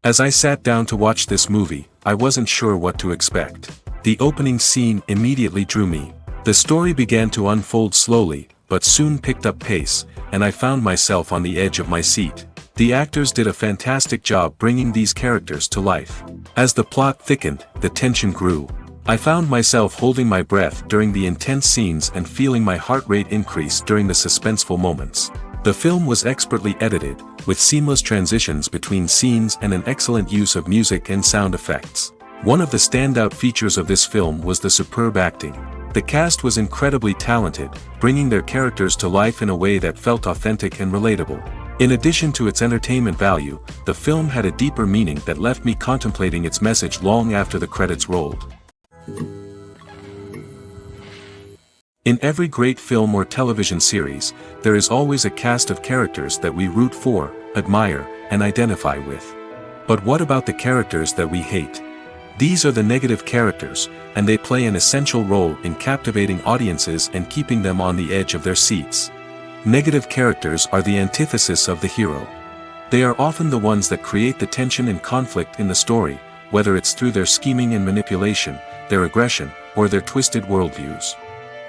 As I sat down to watch this movie, I wasn't sure what to expect. The opening scene immediately drew me. The story began to unfold slowly, but soon picked up pace, and I found myself on the edge of my seat. The actors did a fantastic job bringing these characters to life. As the plot thickened, the tension grew. I found myself holding my breath during the intense scenes and feeling my heart rate increase during the suspenseful moments. The film was expertly edited, with seamless transitions between scenes and an excellent use of music and sound effects. One of the standout features of this film was the superb acting. The cast was incredibly talented, bringing their characters to life in a way that felt authentic and relatable. In addition to its entertainment value, the film had a deeper meaning that left me contemplating its message long after the credits rolled. In every great film or television series, there is always a cast of characters that we root for, admire, and identify with. But what about the characters that we hate? These are the negative characters, and they play an essential role in captivating audiences and keeping them on the edge of their seats. Negative characters are the antithesis of the hero. They are often the ones that create the tension and conflict in the story, whether it's through their scheming and manipulation, their aggression, or their twisted worldviews.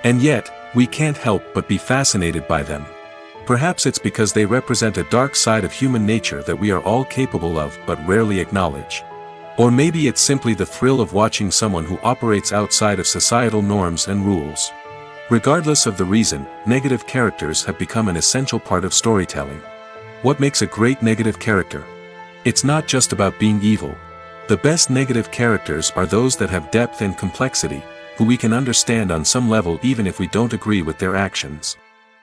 And yet, we can't help but be fascinated by them. Perhaps it's because they represent a dark side of human nature that we are all capable of but rarely acknowledge. Or maybe it's simply the thrill of watching someone who operates outside of societal norms and rules. Regardless of the reason, negative characters have become an essential part of storytelling. What makes a great negative character? It's not just about being evil. The best negative characters are those that have depth and complexity, who we can understand on some level even if we don't agree with their actions.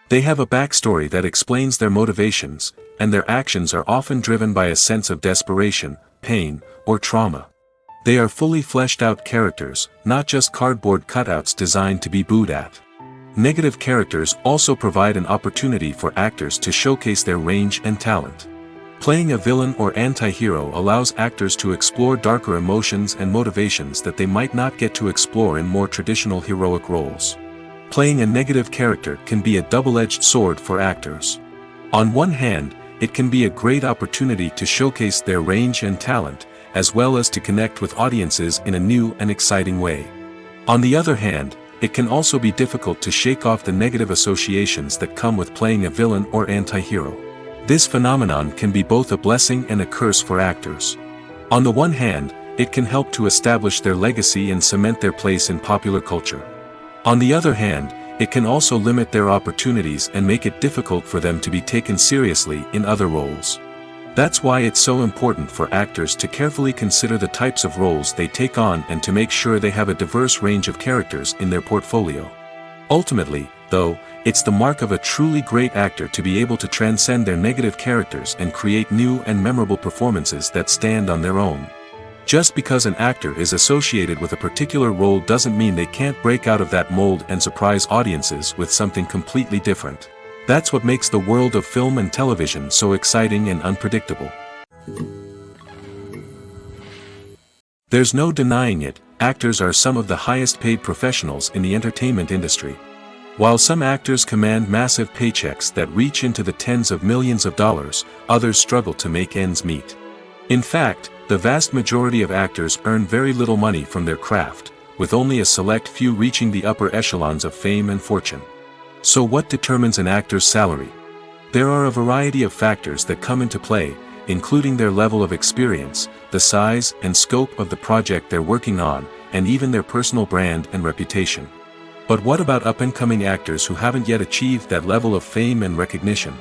They have a backstory that explains their motivations, and their actions are often driven by a sense of desperation, pain, or trauma. They are fully fleshed out characters, not just cardboard cutouts designed to be booed at. Negative characters also provide an opportunity for actors to showcase their range and talent. Playing a villain or anti-hero allows actors to explore darker emotions and motivations that they might not get to explore in more traditional heroic roles. Playing a negative character can be a double-edged sword for actors. On one hand, it can be a great opportunity to showcase their range and talent, as well as to connect with audiences in a new and exciting way. On the other hand, it can also be difficult to shake off the negative associations that come with playing a villain or anti-hero. This phenomenon can be both a blessing and a curse for actors. On the one hand, it can help to establish their legacy and cement their place in popular culture. On the other hand, it can also limit their opportunities and make it difficult for them to be taken seriously in other roles. That's why it's so important for actors to carefully consider the types of roles they take on and to make sure they have a diverse range of characters in their portfolio. Ultimately, though, it's the mark of a truly great actor to be able to transcend their negative characters and create new and memorable performances that stand on their own. Just because an actor is associated with a particular role doesn't mean they can't break out of that mold and surprise audiences with something completely different. That's what makes the world of film and television so exciting and unpredictable. There's no denying it, actors are some of the highest paid professionals in the entertainment industry. While some actors command massive paychecks that reach into the tens of millions of dollars, others struggle to make ends meet. In fact, the vast majority of actors earn very little money from their craft, with only a select few reaching the upper echelons of fame and fortune. So what determines an actor's salary? There are a variety of factors that come into play, including their level of experience, the size and scope of the project they're working on, and even their personal brand and reputation. But what about up-and-coming actors who haven't yet achieved that level of fame and recognition?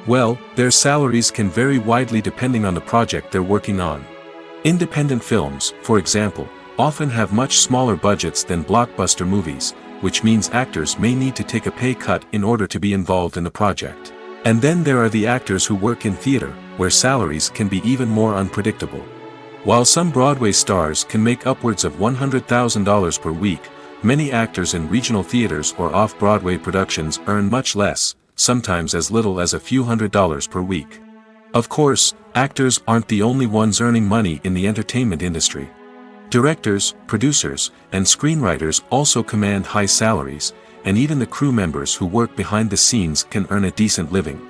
Well, their salaries can vary widely depending on the project they're working on. Independent films, for example, often have much smaller budgets than blockbuster movies, which means actors may need to take a pay cut in order to be involved in the project. And then there are the actors who work in theater, where salaries can be even more unpredictable. While some Broadway stars can make upwards of $100,000 per week, many actors in regional theaters or off-Broadway productions earn much less, sometimes as little as a few $100s per week. Of course, actors aren't the only ones earning money in the entertainment industry. Directors, producers, and screenwriters also command high salaries, and even the crew members who work behind the scenes can earn a decent living.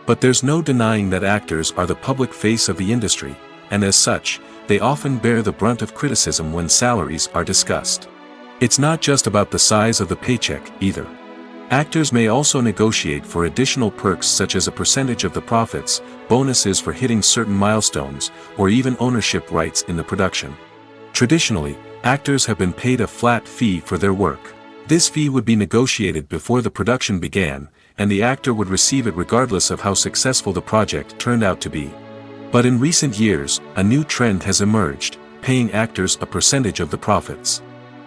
But there's no denying that actors are the public face of the industry, and as such, they often bear the brunt of criticism when salaries are discussed. It's not just about the size of the paycheck, either. Actors may also negotiate for additional perks such as a percentage of the profits, bonuses for hitting certain milestones, or even ownership rights in the production. Traditionally, actors have been paid a flat fee for their work. This fee would be negotiated before the production began, and the actor would receive it regardless of how successful the project turned out to be. But in recent years, a new trend has emerged, paying actors a percentage of the profits.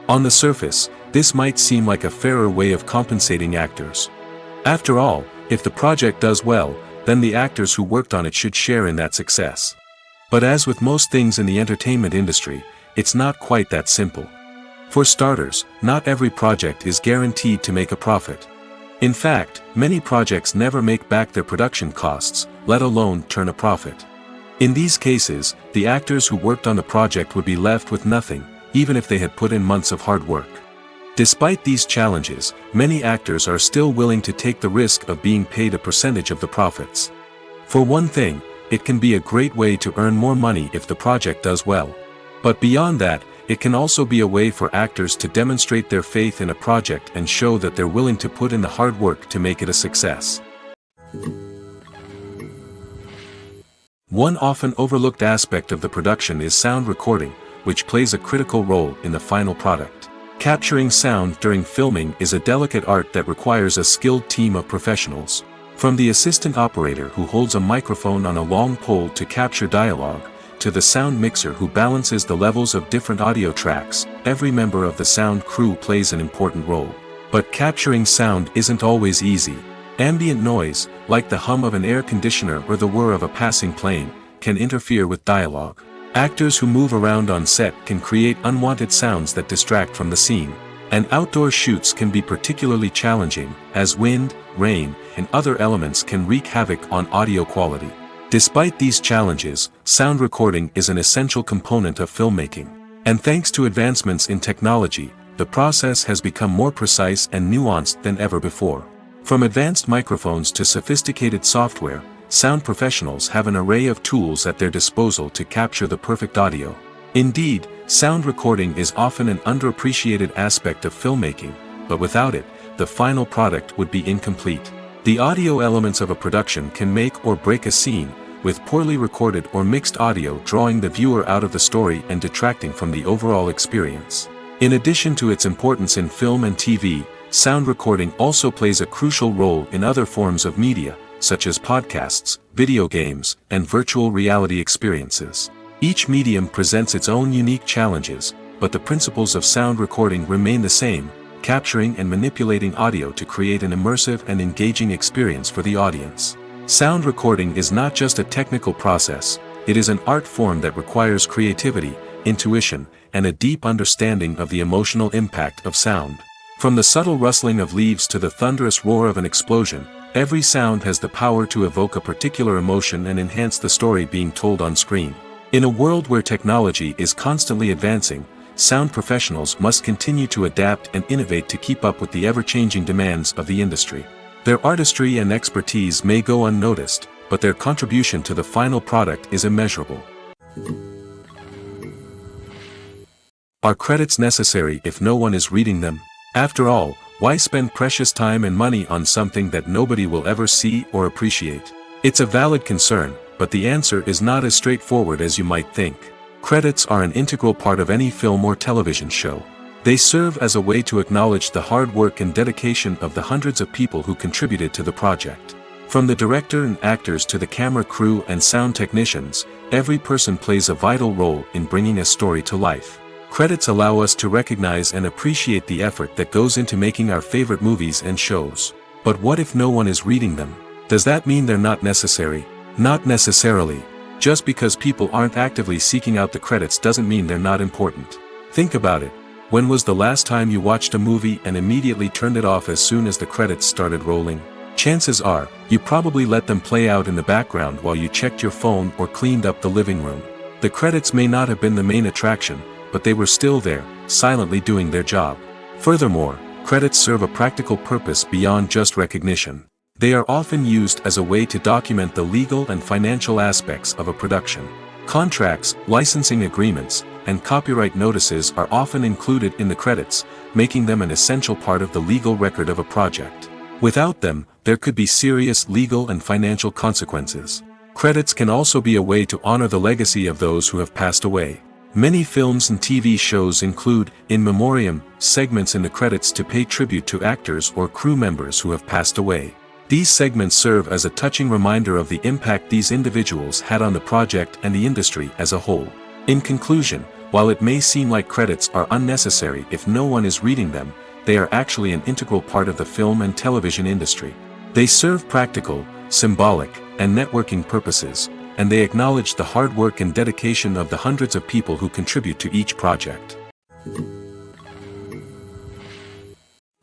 On the surface, this might seem like a fairer way of compensating actors. After all, if the project does well, then the actors who worked on it should share in that success. But as with most things in the entertainment industry, it's not quite that simple. For starters, not every project is guaranteed to make a profit. In fact, many projects never make back their production costs, let alone turn a profit. In these cases, the actors who worked on the project would be left with nothing, even if they had put in months of hard work. Despite these challenges, many actors are still willing to take the risk of being paid a percentage of the profits. For one thing, it can be a great way to earn more money if the project does well. But beyond that, it can also be a way for actors to demonstrate their faith in a project and show that they're willing to put in the hard work to make it a success. One often overlooked aspect of the production is sound recording, which plays a critical role in the final product. Capturing sound during filming is a delicate art that requires a skilled team of professionals. From the assistant operator who holds a microphone on a long pole to capture dialogue, to the sound mixer who balances the levels of different audio tracks, every member of the sound crew plays an important role. But capturing sound isn't always easy. Ambient noise, like the hum of an air conditioner or the whir of a passing plane, can interfere with dialogue. Actors who move around on set can create unwanted sounds that distract from the scene. And outdoor shoots can be particularly challenging, as wind, rain, and other elements can wreak havoc on audio quality. Despite these challenges, sound recording is an essential component of filmmaking. And thanks to advancements in technology, the process has become more precise and nuanced than ever before. From advanced microphones to sophisticated software, sound professionals have an array of tools at their disposal to capture the perfect audio. Indeed, sound recording is often an underappreciated aspect of filmmaking, but without it, the final product would be incomplete. The audio elements of a production can make or break a scene, with poorly recorded or mixed audio drawing the viewer out of the story and detracting from the overall experience. In addition to its importance in film and TV, sound recording also plays a crucial role in other forms of media, such as podcasts, video games, and virtual reality experiences. Each medium presents its own unique challenges, but the principles of sound recording remain the same, capturing and manipulating audio to create an immersive and engaging experience for the audience. Sound recording is not just a technical process, it is an art form that requires creativity, intuition, and a deep understanding of the emotional impact of sound. From the subtle rustling of leaves to the thunderous roar of an explosion, every sound has the power to evoke a particular emotion and enhance the story being told on screen. In a world where technology is constantly advancing, sound professionals must continue to adapt and innovate to keep up with the ever-changing demands of the industry. Their artistry and expertise may go unnoticed, but their contribution to the final product is immeasurable. Are credits necessary if no one is reading them? After all, why spend precious time and money on something that nobody will ever see or appreciate? It's a valid concern, but the answer is not as straightforward as you might think. Credits are an integral part of any film or television show. They serve as a way to acknowledge the hard work and dedication of the hundreds of people who contributed to the project. From the director and actors to the camera crew and sound technicians, every person plays a vital role in bringing a story to life. Credits allow us to recognize and appreciate the effort that goes into making our favorite movies and shows. But what if no one is reading them? Does that mean they're not necessary? Not necessarily. Just because people aren't actively seeking out the credits doesn't mean they're not important. Think about it. When was the last time you watched a movie and immediately turned it off as soon as the credits started rolling? Chances are, you probably let them play out in the background while you checked your phone or cleaned up the living room. The credits may not have been the main attraction, but they were still there, silently doing their job. Furthermore, credits serve a practical purpose beyond just recognition. They are often used as a way to document the legal and financial aspects of a production. Contracts, licensing agreements, and copyright notices are often included in the credits, making them an essential part of the legal record of a project. Without them, there could be serious legal and financial consequences. Credits can also be a way to honor the legacy of those who have passed away. Many films and TV shows include, in memoriam, segments in the credits to pay tribute to actors or crew members who have passed away. These segments serve as a touching reminder of the impact these individuals had on the project and the industry as a whole. In conclusion, while it may seem like credits are unnecessary if no one is reading them, they are actually an integral part of the film and television industry. They serve practical, symbolic, and networking purposes, and they acknowledge the hard work and dedication of the hundreds of people who contribute to each project.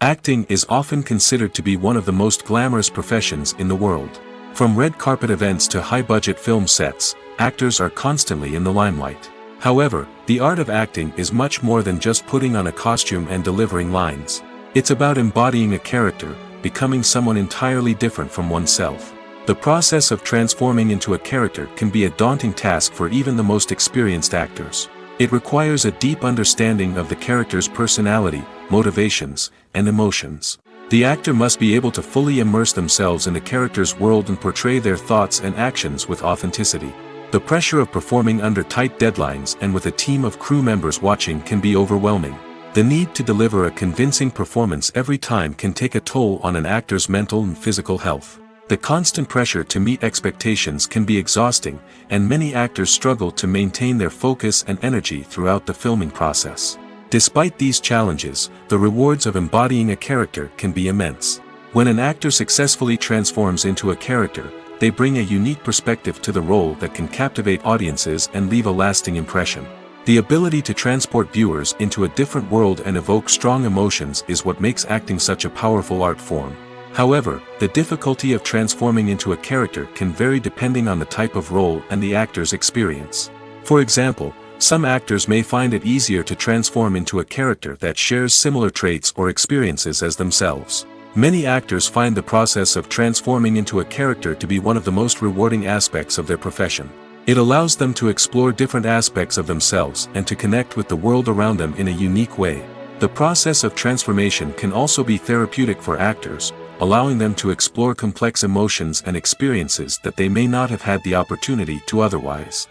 Acting is often considered to be one of the most glamorous professions in the world. From red carpet events to high-budget film sets, actors are constantly in the limelight. However, the art of acting is much more than just putting on a costume and delivering lines. It's about embodying a character, becoming someone entirely different from oneself. The process of transforming into a character can be a daunting task for even the most experienced actors. It requires a deep understanding of the character's personality, motivations, and emotions. The actor must be able to fully immerse themselves in the character's world and portray their thoughts and actions with authenticity. The pressure of performing under tight deadlines and with a team of crew members watching can be overwhelming. The need to deliver a convincing performance every time can take a toll on an actor's mental and physical health. The constant pressure to meet expectations can be exhausting, and many actors struggle to maintain their focus and energy throughout the filming process. Despite these challenges, the rewards of embodying a character can be immense. When an actor successfully transforms into a character, they bring a unique perspective to the role that can captivate audiences and leave a lasting impression. The ability to transport viewers into a different world and evoke strong emotions is what makes acting such a powerful art form. However, the difficulty of transforming into a character can vary depending on the type of role and the actor's experience. For example, some actors may find it easier to transform into a character that shares similar traits or experiences as themselves. Many actors find the process of transforming into a character to be one of the most rewarding aspects of their profession. It allows them to explore different aspects of themselves and to connect with the world around them in a unique way. The process of transformation can also be therapeutic for actors, allowing them to explore complex emotions and experiences that they may not have had the opportunity to otherwise.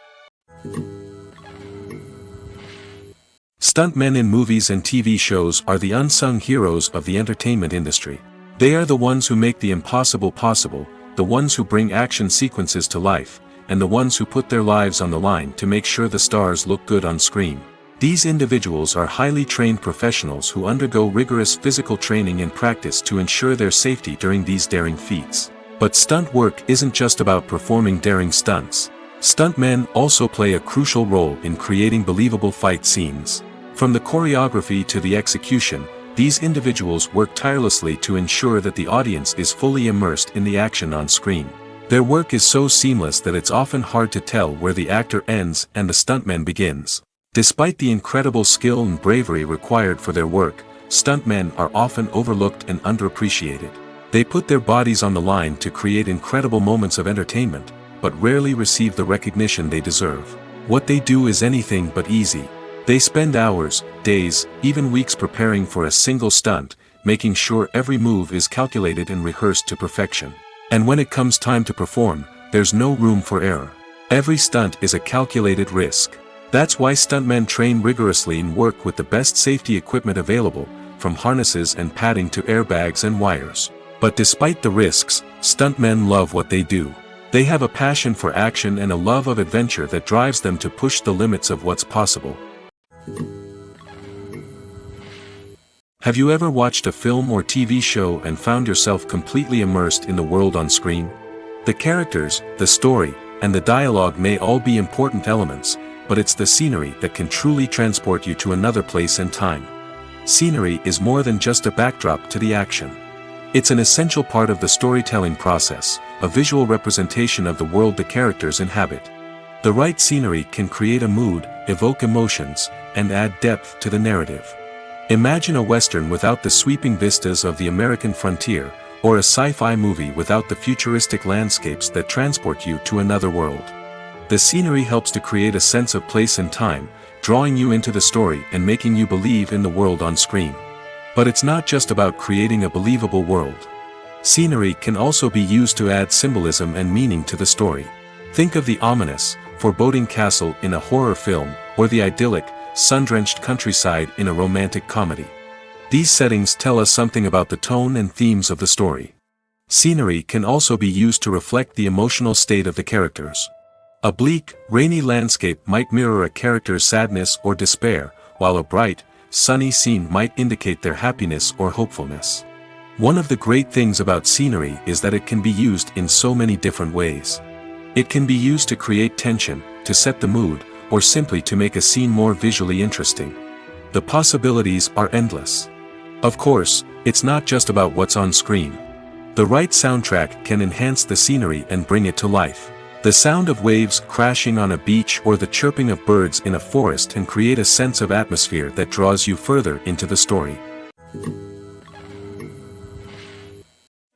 Stuntmen in movies and TV shows are the unsung heroes of the entertainment industry. They are the ones who make the impossible possible, the ones who bring action sequences to life, and the ones who put their lives on the line to make sure the stars look good on screen. These individuals are highly trained professionals who undergo rigorous physical training and practice to ensure their safety during these daring feats. But stunt work isn't just about performing daring stunts. Stuntmen also play a crucial role in creating believable fight scenes. From the choreography to the execution, these individuals work tirelessly to ensure that the audience is fully immersed in the action on screen. Their work is so seamless that it's often hard to tell where the actor ends and the stuntman begins. Despite the incredible skill and bravery required for their work, stuntmen are often overlooked and underappreciated. They put their bodies on the line to create incredible moments of entertainment, but rarely receive the recognition they deserve. What they do is anything but easy. They spend hours, days, even weeks preparing for a single stunt, making sure every move is calculated and rehearsed to perfection. And when it comes time to perform, there's no room for error. Every stunt is a calculated risk. That's why stuntmen train rigorously and work with the best safety equipment available, from harnesses and padding to airbags and wires. But despite the risks, stuntmen love what they do. They have a passion for action and a love of adventure that drives them to push the limits of what's possible. Have you ever watched a film or TV show and found yourself completely immersed in the world on screen? The characters, the story, and the dialogue may all be important elements, but it's the scenery that can truly transport you to another place and time. Scenery is more than just a backdrop to the action. It's an essential part of the storytelling process, a visual representation of the world the characters inhabit. The right scenery can create a mood, evoke emotions, and add depth to the narrative. Imagine a Western without the sweeping vistas of the American frontier, or a sci-fi movie without the futuristic landscapes that transport you to another world. The scenery helps to create a sense of place and time, drawing you into the story and making you believe in the world on screen. But it's not just about creating a believable world. Scenery can also be used to add symbolism and meaning to the story. Think of the ominous, foreboding castle in a horror film, or the idyllic, sun-drenched countryside in a romantic comedy. These settings tell us something about the tone and themes of the story. Scenery can also be used to reflect the emotional state of the characters. A bleak, rainy landscape might mirror a character's sadness or despair, while a bright, sunny scene might indicate their happiness or hopefulness. One of the great things about scenery is that it can be used in so many different ways. It can be used to create tension, to set the mood, or simply to make a scene more visually interesting. The possibilities are endless. Of course, it's not just about what's on screen. The right soundtrack can enhance the scenery and bring it to life. The sound of waves crashing on a beach or the chirping of birds in a forest can create a sense of atmosphere that draws you further into the story.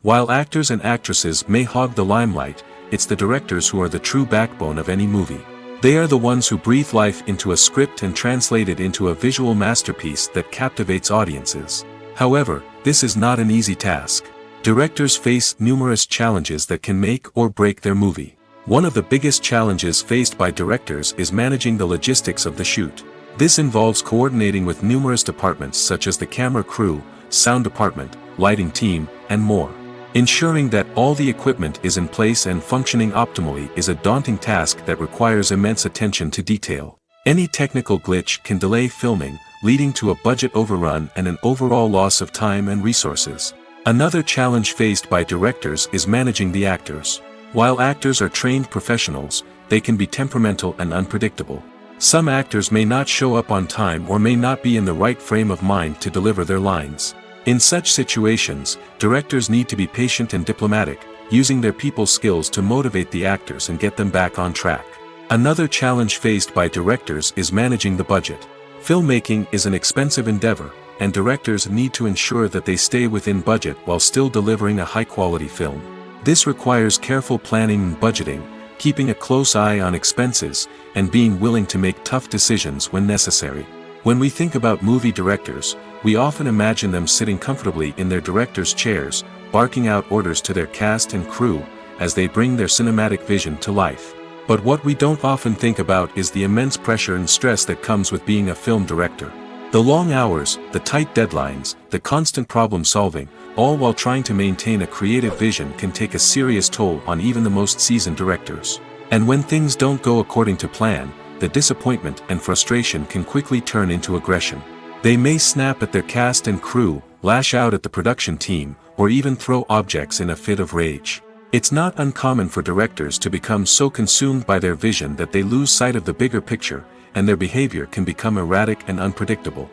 While actors and actresses may hog the limelight, it's the directors who are the true backbone of any movie. They are the ones who breathe life into a script and translate it into a visual masterpiece that captivates audiences. However, this is not an easy task. Directors face numerous challenges that can make or break their movie. One of the biggest challenges faced by directors is managing the logistics of the shoot. This involves coordinating with numerous departments such as the camera crew, sound department, lighting team, and more. Ensuring that all the equipment is in place and functioning optimally is a daunting task that requires immense attention to detail. Any technical glitch can delay filming, leading to a budget overrun and an overall loss of time and resources. Another challenge faced by directors is managing the actors. While actors are trained professionals, they can be temperamental and unpredictable. Some actors may not show up on time or may not be in the right frame of mind to deliver their lines. In such situations, directors need to be patient and diplomatic, using their people skills to motivate the actors and get them back on track. Another challenge faced by directors is managing the budget. Filmmaking is an expensive endeavor, and directors need to ensure that they stay within budget while still delivering a high-quality film. This requires careful planning and budgeting, keeping a close eye on expenses, and being willing to make tough decisions when necessary. When we think about movie directors, we often imagine them sitting comfortably in their director's chairs, barking out orders to their cast and crew, as they bring their cinematic vision to life. But what we don't often think about is the immense pressure and stress that comes with being a film director. The long hours, the tight deadlines, the constant problem solving, all while trying to maintain a creative vision can take a serious toll on even the most seasoned directors. And when things don't go according to plan, the disappointment and frustration can quickly turn into aggression. They may snap at their cast and crew, lash out at the production team, or even throw objects in a fit of rage. It's not uncommon for directors to become so consumed by their vision that they lose sight of the bigger picture, and their behavior can become erratic and unpredictable.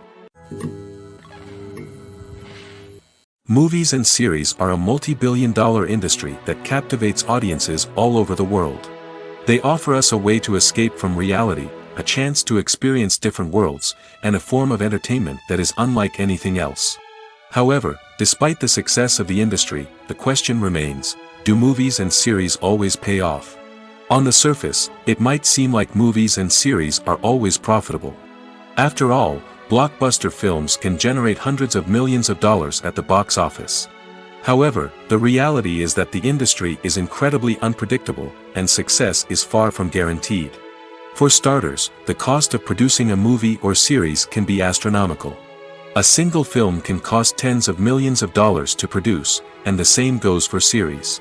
Movies and series are a multi-billion-dollar industry that captivates audiences all over the world. They offer us a way to escape from reality, a chance to experience different worlds, and a form of entertainment that is unlike anything else. However, despite the success of the industry, the question remains, do movies and series always pay off? On the surface, it might seem like movies and series are always profitable. After all, blockbuster films can generate hundreds of millions of dollars at the box office. However, the reality is that the industry is incredibly unpredictable, and success is far from guaranteed. For starters, the cost of producing a movie or series can be astronomical. A single film can cost tens of millions of dollars to produce, and the same goes for series.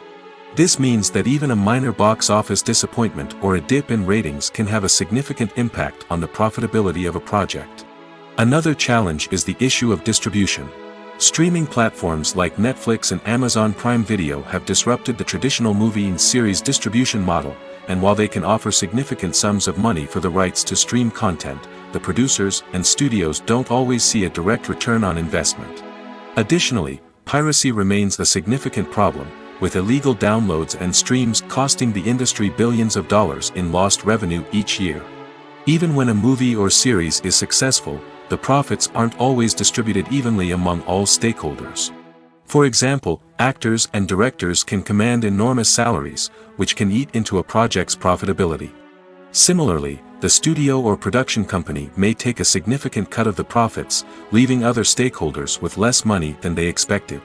This means that even a minor box office disappointment or a dip in ratings can have a significant impact on the profitability of a project. Another challenge is the issue of distribution. Streaming platforms like Netflix and Amazon Prime Video have disrupted the traditional movie and series distribution model, and while they can offer significant sums of money for the rights to stream content, the producers and studios don't always see a direct return on investment. Additionally, piracy remains a significant problem, with illegal downloads and streams costing the industry billions of dollars in lost revenue each year. Even when a movie or series is successful, the profits aren't always distributed evenly among all stakeholders. For example, actors and directors can command enormous salaries, which can eat into a project's profitability. Similarly, the studio or production company may take a significant cut of the profits, leaving other stakeholders with less money than they expected.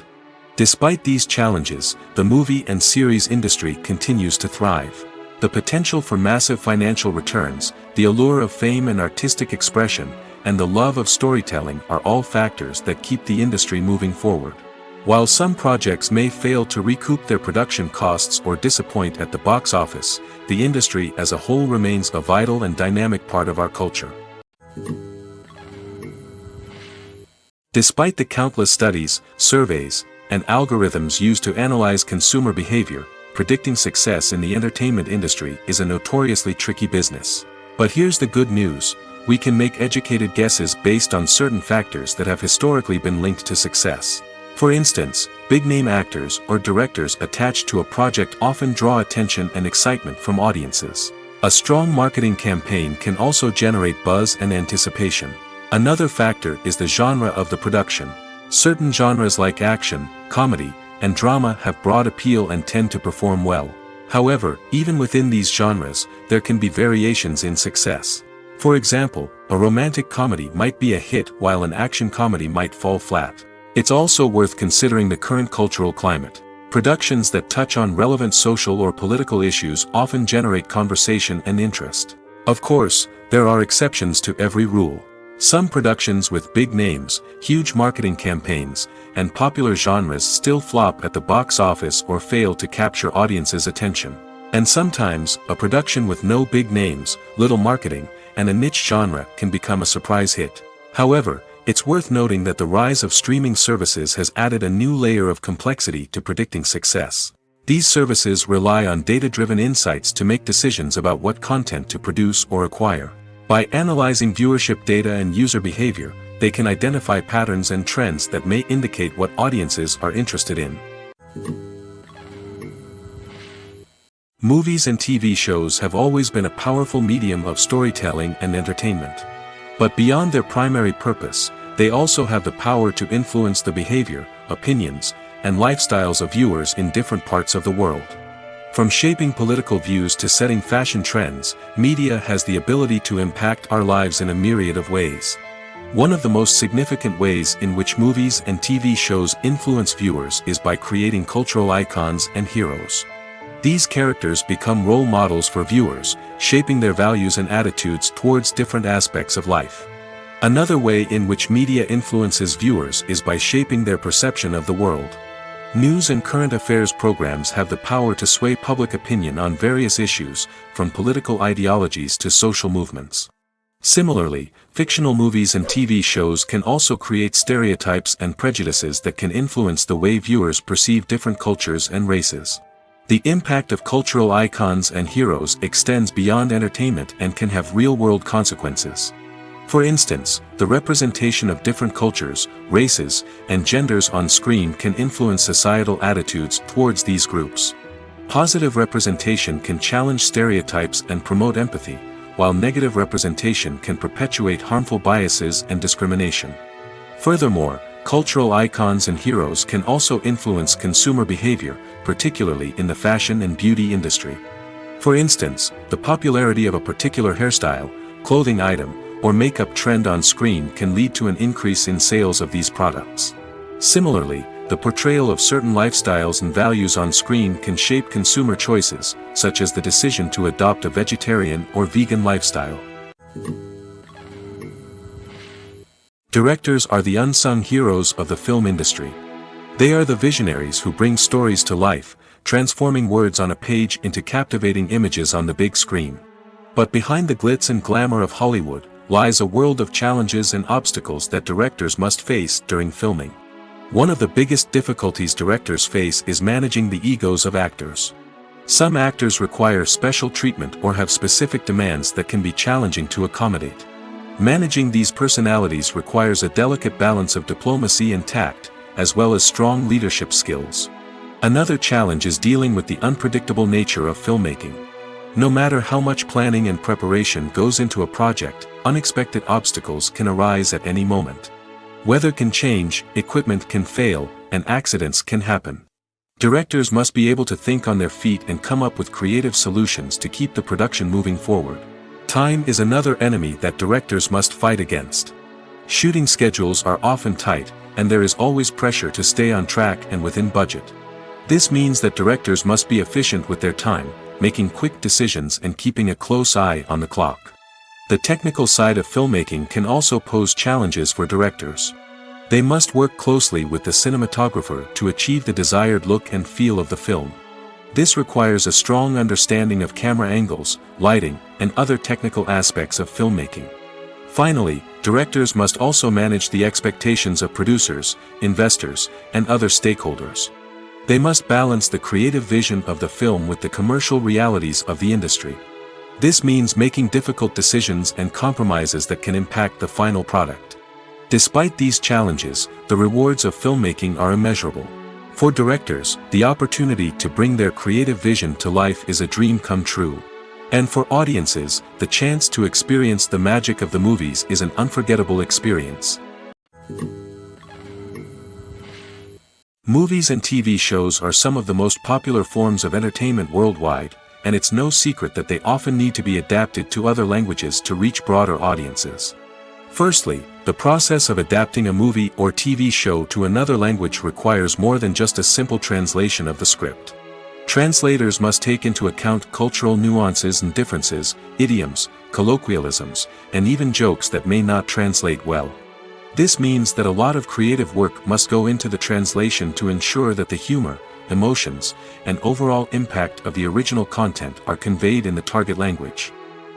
Despite these challenges, the movie and series industry continues to thrive. The potential for massive financial returns, the allure of fame and artistic expression, and the love of storytelling are all factors that keep the industry moving forward. While some projects may fail to recoup their production costs or disappoint at the box office, the industry as a whole remains a vital and dynamic part of our culture. Despite the countless studies, surveys, and algorithms used to analyze consumer behavior, predicting success in the entertainment industry is a notoriously tricky business. But here's the good news: we can make educated guesses based on certain factors that have historically been linked to success. For instance, big-name actors or directors attached to a project often draw attention and excitement from audiences. A strong marketing campaign can also generate buzz and anticipation. Another factor is the genre of the production. Certain genres like action, comedy, and drama have broad appeal and tend to perform well. However, even within these genres, there can be variations in success. For example, a romantic comedy might be a hit while an action comedy might fall flat. It's also worth considering the current cultural climate. Productions that touch on relevant social or political issues often generate conversation and interest. Of course, there are exceptions to every rule. Some productions with big names, huge marketing campaigns, and popular genres still flop at the box office or fail to capture audiences' attention. And sometimes, a production with no big names, little marketing, and a niche genre can become a surprise hit. However, it's worth noting that the rise of streaming services has added a new layer of complexity to predicting success. These services rely on data-driven insights to make decisions about what content to produce or acquire. By analyzing viewership data and user behavior, they can identify patterns and trends that may indicate what audiences are interested in. Movies and TV shows have always been a powerful medium of storytelling and entertainment. But beyond their primary purpose, they also have the power to influence the behavior, opinions, and lifestyles of viewers in different parts of the world. From shaping political views to setting fashion trends, media has the ability to impact our lives in a myriad of ways. One of the most significant ways in which movies and TV shows influence viewers is by creating cultural icons and heroes. These characters become role models for viewers, shaping their values and attitudes towards different aspects of life. Another way in which media influences viewers is by shaping their perception of the world. News and current affairs programs have the power to sway public opinion on various issues, from political ideologies to social movements. Similarly, fictional movies and TV shows can also create stereotypes and prejudices that can influence the way viewers perceive different cultures and races. The impact of cultural icons and heroes extends beyond entertainment and can have real-world consequences. For instance, the representation of different cultures, races, and genders on screen can influence societal attitudes towards these groups. Positive representation can challenge stereotypes and promote empathy, while negative representation can perpetuate harmful biases and discrimination. Furthermore, cultural icons and heroes can also influence consumer behavior, particularly in the fashion and beauty industry. For instance, the popularity of a particular hairstyle, clothing item, or makeup trend on screen can lead to an increase in sales of these products. Similarly, the portrayal of certain lifestyles and values on screen can shape consumer choices, such as the decision to adopt a vegetarian or vegan lifestyle. Directors are the unsung heroes of the film industry. They are the visionaries who bring stories to life, transforming words on a page into captivating images on the big screen. But behind the glitz and glamour of Hollywood lies a world of challenges and obstacles that directors must face during filming. One of the biggest difficulties directors face is managing the egos of actors. Some actors require special treatment or have specific demands that can be challenging to accommodate. Managing these personalities requires a delicate balance of diplomacy and tact, as well as strong leadership skills. Another challenge is dealing with the unpredictable nature of filmmaking. No matter how much planning and preparation goes into a project, unexpected obstacles can arise at any moment. Weather can change, equipment can fail, and accidents can happen. Directors must be able to think on their feet and come up with creative solutions to keep the production moving forward. Time is another enemy that directors must fight against. Shooting schedules are often tight, and there is always pressure to stay on track and within budget. This means that directors must be efficient with their time, making quick decisions and keeping a close eye on the clock. The technical side of filmmaking can also pose challenges for directors. They must work closely with the cinematographer to achieve the desired look and feel of the film. This requires a strong understanding of camera angles, lighting, and other technical aspects of filmmaking. Finally, directors must also manage the expectations of producers, investors, and other stakeholders. They must balance the creative vision of the film with the commercial realities of the industry. This means making difficult decisions and compromises that can impact the final product. Despite these challenges, the rewards of filmmaking are immeasurable. For directors, the opportunity to bring their creative vision to life is a dream come true. And for audiences, the chance to experience the magic of the movies is an unforgettable experience. Movies and TV shows are some of the most popular forms of entertainment worldwide, and it's no secret that they often need to be adapted to other languages to reach broader audiences. Firstly, the process of adapting a movie or TV show to another language requires more than just a simple translation of the script. Translators must take into account cultural nuances and differences, idioms, colloquialisms, and even jokes that may not translate well. This means that a lot of creative work must go into the translation to ensure that the humor, emotions, and overall impact of the original content are conveyed in the target language.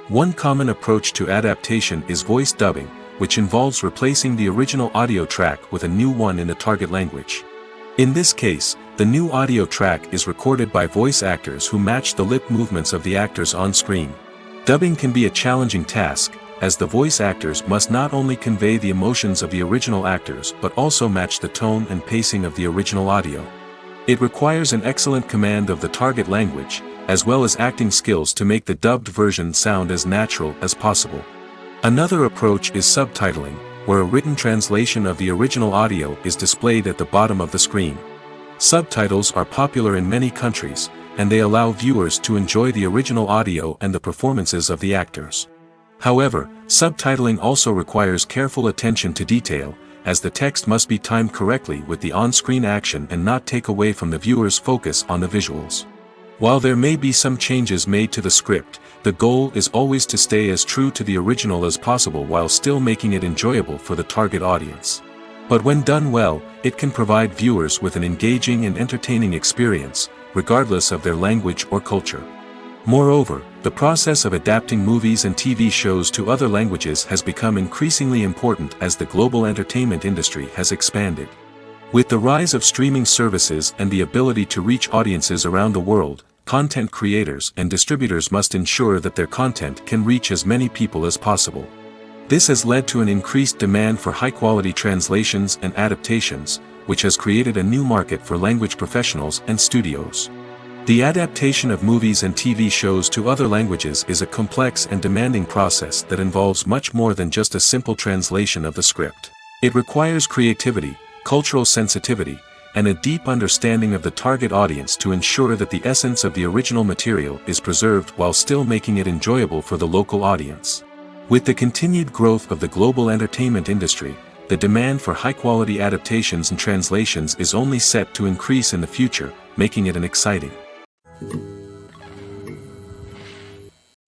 One common approach to adaptation is voice dubbing, which involves replacing the original audio track with a new one in the target language. In this case, the new audio track is recorded by voice actors who match the lip movements of the actors on screen. Dubbing can be a challenging task, as the voice actors must not only convey the emotions of the original actors but also match the tone and pacing of the original audio. It requires an excellent command of the target language, as well as acting skills to make the dubbed version sound as natural as possible. Another approach is subtitling, where a written translation of the original audio is displayed at the bottom of the screen. Subtitles are popular in many countries, and they allow viewers to enjoy the original audio and the performances of the actors. However, subtitling also requires careful attention to detail, as the text must be timed correctly with the on-screen action and not take away from the viewer's focus on the visuals. While there may be some changes made to the script, the goal is always to stay as true to the original as possible while still making it enjoyable for the target audience. But when done well, it can provide viewers with an engaging and entertaining experience, regardless of their language or culture. Moreover, the process of adapting movies and TV shows to other languages has become increasingly important as the global entertainment industry has expanded. With the rise of streaming services and the ability to reach audiences around the world, content creators and distributors must ensure that their content can reach as many people as possible. This has led to an increased demand for high-quality translations and adaptations, which has created a new market for language professionals and studios. The adaptation of movies and TV shows to other languages is a complex and demanding process that involves much more than just a simple translation of the script. It requires creativity, cultural sensitivity, and a deep understanding of the target audience to ensure that the essence of the original material is preserved while still making it enjoyable for the local audience. With the continued growth of the global entertainment industry, the demand for high-quality adaptations and translations is only set to increase in the future, making it an exciting.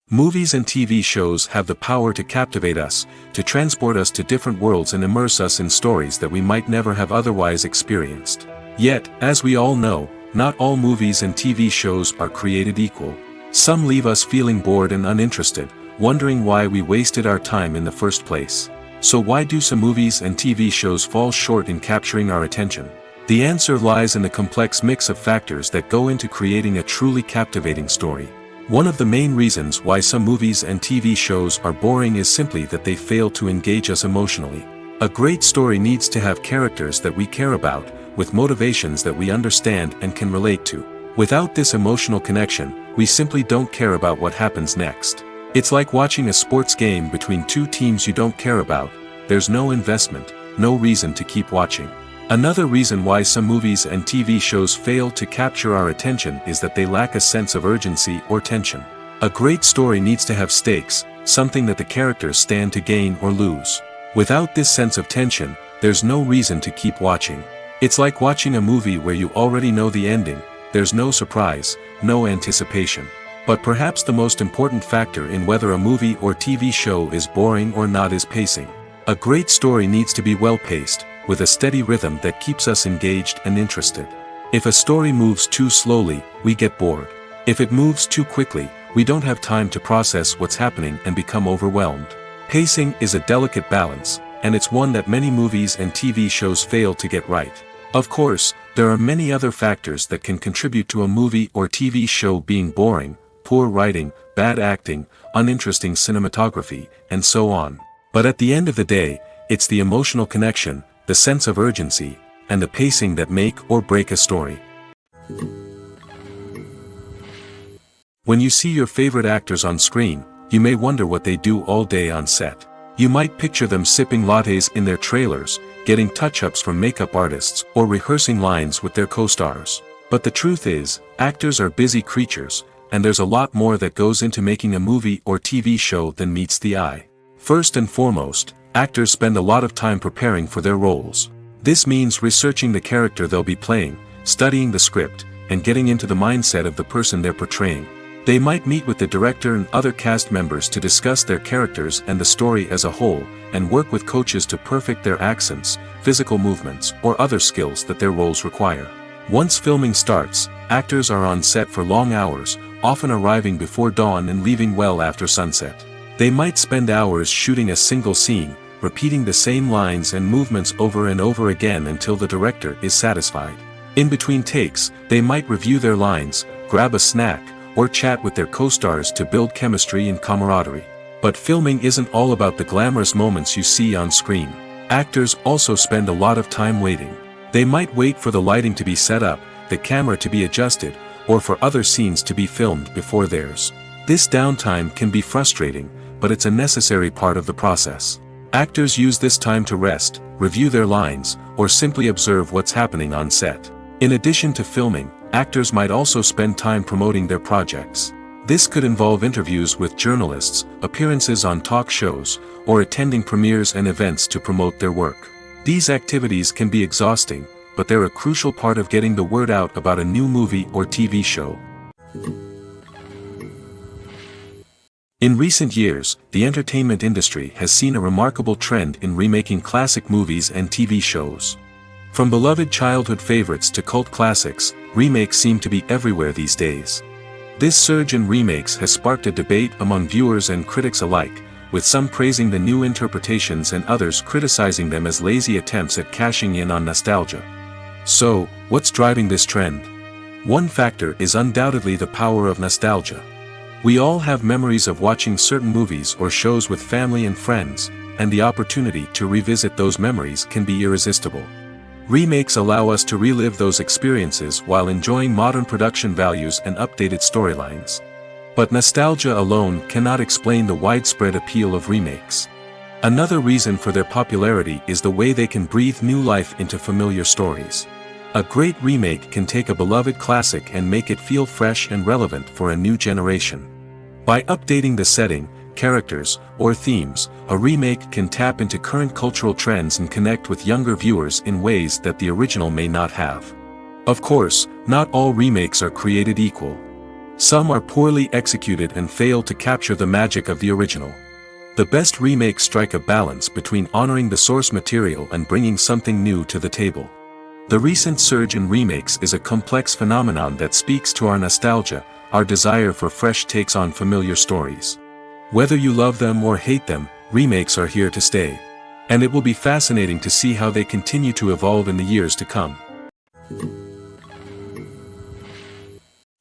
Movies and TV shows have the power to captivate us, to transport us to different worlds and immerse us in stories that we might never have otherwise experienced. Yet, as we all know, not all movies and TV shows are created equal. Some leave us feeling bored and uninterested, wondering why we wasted our time in the first place. So why do some movies and TV shows fall short in capturing our attention? The answer lies in the complex mix of factors that go into creating a truly captivating story. One of the main reasons why some movies and TV shows are boring is simply that they fail to engage us emotionally. A great story needs to have characters that we care about, with motivations that we understand and can relate to. Without this emotional connection, we simply don't care about what happens next. It's like watching a sports game between two teams you don't care about. There's no investment, no reason to keep watching. Another reason why some movies and TV shows fail to capture our attention is that they lack a sense of urgency or tension. A great story needs to have stakes, something that the characters stand to gain or lose. Without this sense of tension, there's no reason to keep watching. It's like watching a movie where you already know the ending, there's no surprise, no anticipation. But perhaps the most important factor in whether a movie or TV show is boring or not is pacing. A great story needs to be well-paced, with a steady rhythm that keeps us engaged and interested. If a story moves too slowly, we get bored. If it moves too quickly, we don't have time to process what's happening and become overwhelmed. Pacing is a delicate balance, and it's one that many movies and TV shows fail to get right. Of course, there are many other factors that can contribute to a movie or TV show being boring: poor writing, bad acting, uninteresting cinematography, and so on. But at the end of the day, it's the emotional connection, the sense of urgency, and the pacing that make or break a story. When you see your favorite actors on screen, you may wonder what they do all day on set. You might picture them sipping lattes in their trailers, getting touch-ups from makeup artists, or rehearsing lines with their co-stars. But the truth is, actors are busy creatures, and there's a lot more that goes into making a movie or TV show than meets the eye. First and foremost, actors spend a lot of time preparing for their roles. This means researching the character they'll be playing, studying the script, and getting into the mindset of the person they're portraying. They might meet with the director and other cast members to discuss their characters and the story as a whole, and work with coaches to perfect their accents, physical movements, or other skills that their roles require. Once filming starts, actors are on set for long hours, often arriving before dawn and leaving well after sunset. They might spend hours shooting a single scene, repeating the same lines and movements over and over again until the director is satisfied. In between takes, they might review their lines, grab a snack, or chat with their co-stars to build chemistry and camaraderie. But filming isn't all about the glamorous moments you see on screen. Actors also spend a lot of time waiting. They might wait for the lighting to be set up, the camera to be adjusted, or for other scenes to be filmed before theirs. This downtime can be frustrating, but it's a necessary part of the process. Actors use this time to rest, review their lines, or simply observe what's happening on set. In addition to filming, actors might also spend time promoting their projects. This could involve interviews with journalists, appearances on talk shows, or attending premieres and events to promote their work. These activities can be exhausting, but they're a crucial part of getting the word out about a new movie or TV show. In recent years, the entertainment industry has seen a remarkable trend in remaking classic movies and TV shows. From beloved childhood favorites to cult classics, remakes seem to be everywhere these days. This surge in remakes has sparked a debate among viewers and critics alike, with some praising the new interpretations and others criticizing them as lazy attempts at cashing in on nostalgia. So, what's driving this trend? One factor is undoubtedly the power of nostalgia. We all have memories of watching certain movies or shows with family and friends, and the opportunity to revisit those memories can be irresistible. Remakes allow us to relive those experiences while enjoying modern production values and updated storylines. But nostalgia alone cannot explain the widespread appeal of remakes. Another reason for their popularity is the way they can breathe new life into familiar stories. A great remake can take a beloved classic and make it feel fresh and relevant for a new generation. By updating the setting, characters, or themes, a remake can tap into current cultural trends and connect with younger viewers in ways that the original may not have. Of course, not all remakes are created equal. Some are poorly executed and fail to capture the magic of the original. The best remakes strike a balance between honoring the source material and bringing something new to the table. The recent surge in remakes is a complex phenomenon that speaks to our nostalgia, our desire for fresh takes on familiar stories. Whether you love them or hate them, remakes are here to stay. And it will be fascinating to see how they continue to evolve in the years to come.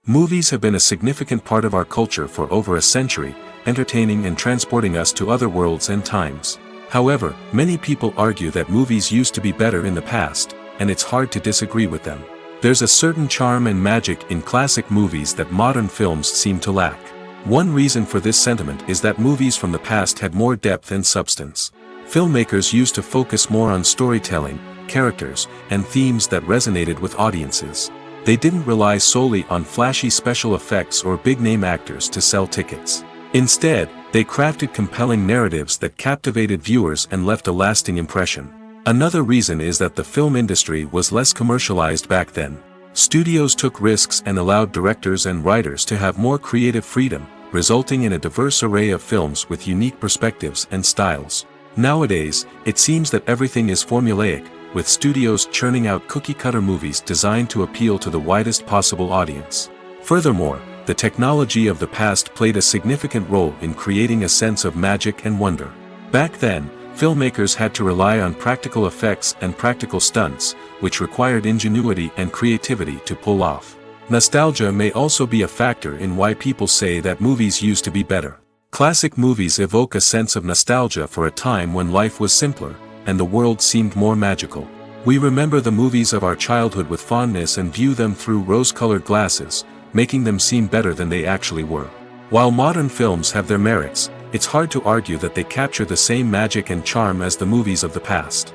Movies have been a significant part of our culture for over a century, entertaining and transporting us to other worlds and times. However, many people argue that movies used to be better in the past, and it's hard to disagree with them. There's a certain charm and magic in classic movies that modern films seem to lack. One reason for this sentiment is that movies from the past had more depth and substance. Filmmakers used to focus more on storytelling, characters, and themes that resonated with audiences. They didn't rely solely on flashy special effects or big-name actors to sell tickets. Instead, they crafted compelling narratives that captivated viewers and left a lasting impression. Another reason is that the film industry was less commercialized back then. Studios took risks and allowed directors and writers to have more creative freedom, resulting in a diverse array of films with unique perspectives and styles. Nowadays, it seems that everything is formulaic, with studios churning out cookie-cutter movies designed to appeal to the widest possible audience. Furthermore, the technology of the past played a significant role in creating a sense of magic and wonder. Back then, filmmakers had to rely on practical effects and practical stunts, which required ingenuity and creativity to pull off. Nostalgia may also be a factor in why people say that movies used to be better. Classic movies evoke a sense of nostalgia for a time when life was simpler, and the world seemed more magical. We remember the movies of our childhood with fondness and view them through rose-colored glasses, making them seem better than they actually were. While modern films have their merits, it's hard to argue that they capture the same magic and charm as the movies of the past.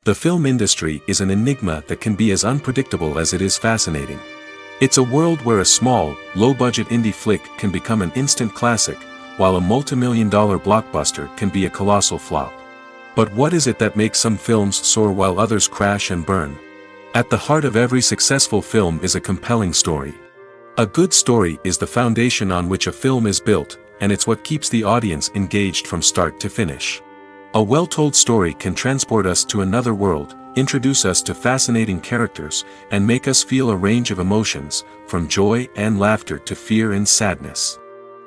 The film industry is an enigma that can be as unpredictable as it is fascinating. It's a world where a small, low-budget indie flick can become an instant classic, while a multi-million-dollar blockbuster can be a colossal flop. But what is it that makes some films soar while others crash and burn? At the heart of every successful film is a compelling story. A good story is the foundation on which a film is built, and it's what keeps the audience engaged from start to finish. A well-told story can transport us to another world, introduce us to fascinating characters, and make us feel a range of emotions, from joy and laughter to fear and sadness.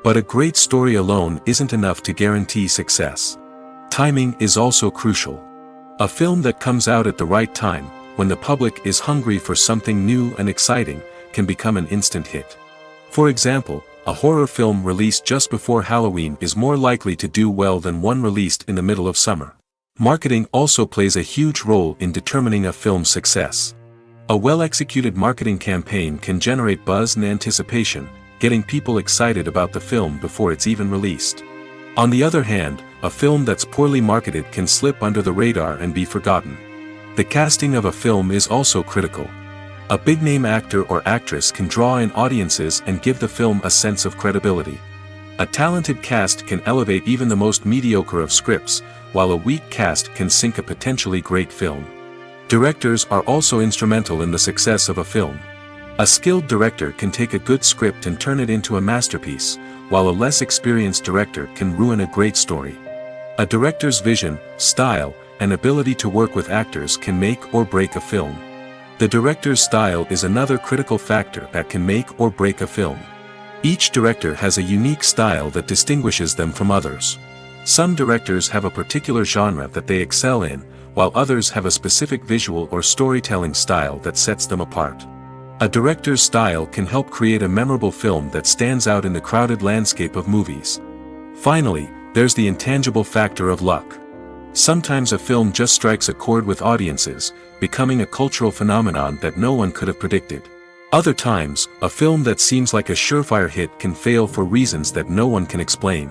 But a great story alone isn't enough to guarantee success. Timing is also crucial. A film that comes out at the right time, when the public is hungry for something new and exciting, can become an instant hit. For example, a horror film released just before Halloween is more likely to do well than one released in the middle of summer. Marketing also plays a huge role in determining a film's success. A well-executed marketing campaign can generate buzz and anticipation, getting people excited about the film before it's even released. On the other hand, a film that's poorly marketed can slip under the radar and be forgotten. The casting of a film is also critical. A big-name actor or actress can draw in audiences and give the film a sense of credibility. A talented cast can elevate even the most mediocre of scripts, while a weak cast can sink a potentially great film. Directors are also instrumental in the success of a film. A skilled director can take a good script and turn it into a masterpiece, while a less experienced director can ruin a great story. A director's vision, style, and ability to work with actors can make or break a film. The director's style is another critical factor that can make or break a film. Each director has a unique style that distinguishes them from others. Some directors have a particular genre that they excel in, while others have a specific visual or storytelling style that sets them apart. A director's style can help create a memorable film that stands out in the crowded landscape of movies. Finally, there's the intangible factor of luck. Sometimes a film just strikes a chord with audiences, becoming a cultural phenomenon that no one could have predicted. Other times, a film that seems like a surefire hit can fail for reasons that no one can explain.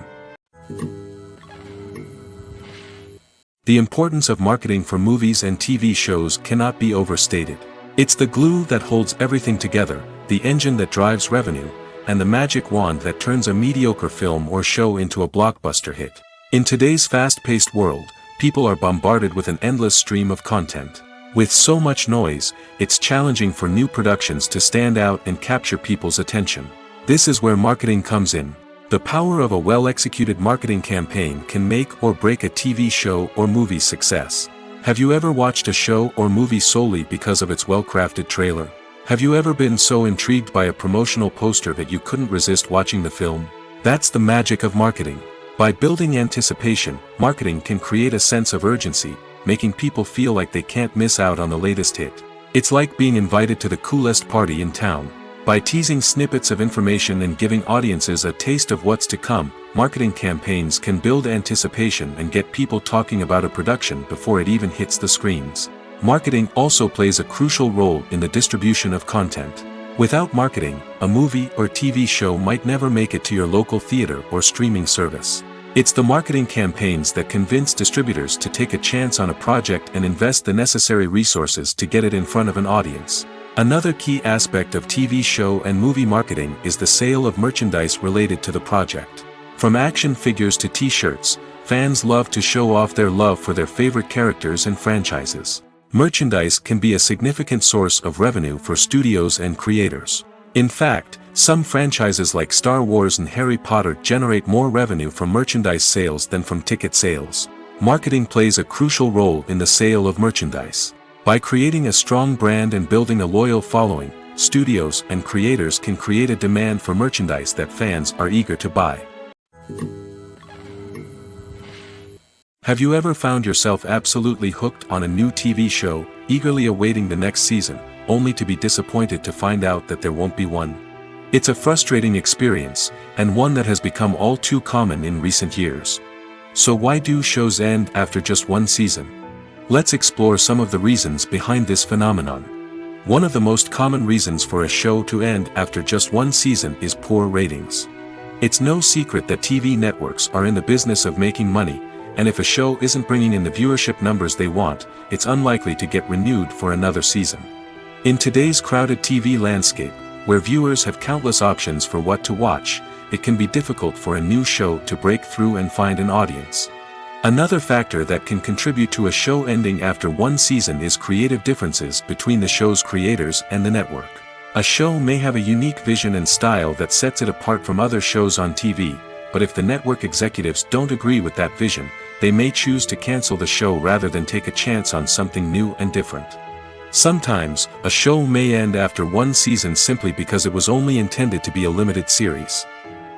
The importance of marketing for movies and TV shows cannot be overstated. It's the glue that holds everything together, the engine that drives revenue, and the magic wand that turns a mediocre film or show into a blockbuster hit. In today's fast-paced world, people are bombarded with an endless stream of content. With so much noise, it's challenging for new productions to stand out and capture people's attention. This is where marketing comes in. The power of a well-executed marketing campaign can make or break a TV show or movie's success. Have you ever watched a show or movie solely because of its well-crafted trailer? Have you ever been so intrigued by a promotional poster that you couldn't resist watching the film? That's the magic of marketing. By building anticipation, marketing can create a sense of urgency, making people feel like they can't miss out on the latest hit. It's like being invited to the coolest party in town. By teasing snippets of information and giving audiences a taste of what's to come, marketing campaigns can build anticipation and get people talking about a production before it even hits the screens. Marketing also plays a crucial role in the distribution of content. Without marketing, a movie or TV show might never make it to your local theater or streaming service. It's the marketing campaigns that convince distributors to take a chance on a project and invest the necessary resources to get it in front of an audience. Another key aspect of TV show and movie marketing is the sale of merchandise related to the project. From action figures to t-shirts, fans love to show off their love for their favorite characters and franchises. Merchandise can be a significant source of revenue for studios and creators. In fact, some franchises like Star Wars and Harry Potter generate more revenue from merchandise sales than from ticket sales. Marketing plays a crucial role in the sale of merchandise. By creating a strong brand and building a loyal following, studios and creators can create a demand for merchandise that fans are eager to buy. Have you ever found yourself absolutely hooked on a new TV show, eagerly awaiting the next season, only to be disappointed to find out that there won't be one? It's a frustrating experience, and one that has become all too common in recent years. So why do shows end after just one season? Let's explore some of the reasons behind this phenomenon. One of the most common reasons for a show to end after just one season is poor ratings. It's no secret that TV networks are in the business of making money, and if a show isn't bringing in the viewership numbers they want, it's unlikely to get renewed for another season. In today's crowded TV landscape, where viewers have countless options for what to watch, it can be difficult for a new show to break through and find an audience. Another factor that can contribute to a show ending after one season is creative differences between the show's creators and the network. A show may have a unique vision and style that sets it apart from other shows on TV, but if the network executives don't agree with that vision, they may choose to cancel the show rather than take a chance on something new and different. Sometimes, a show may end after one season simply because it was only intended to be a limited series.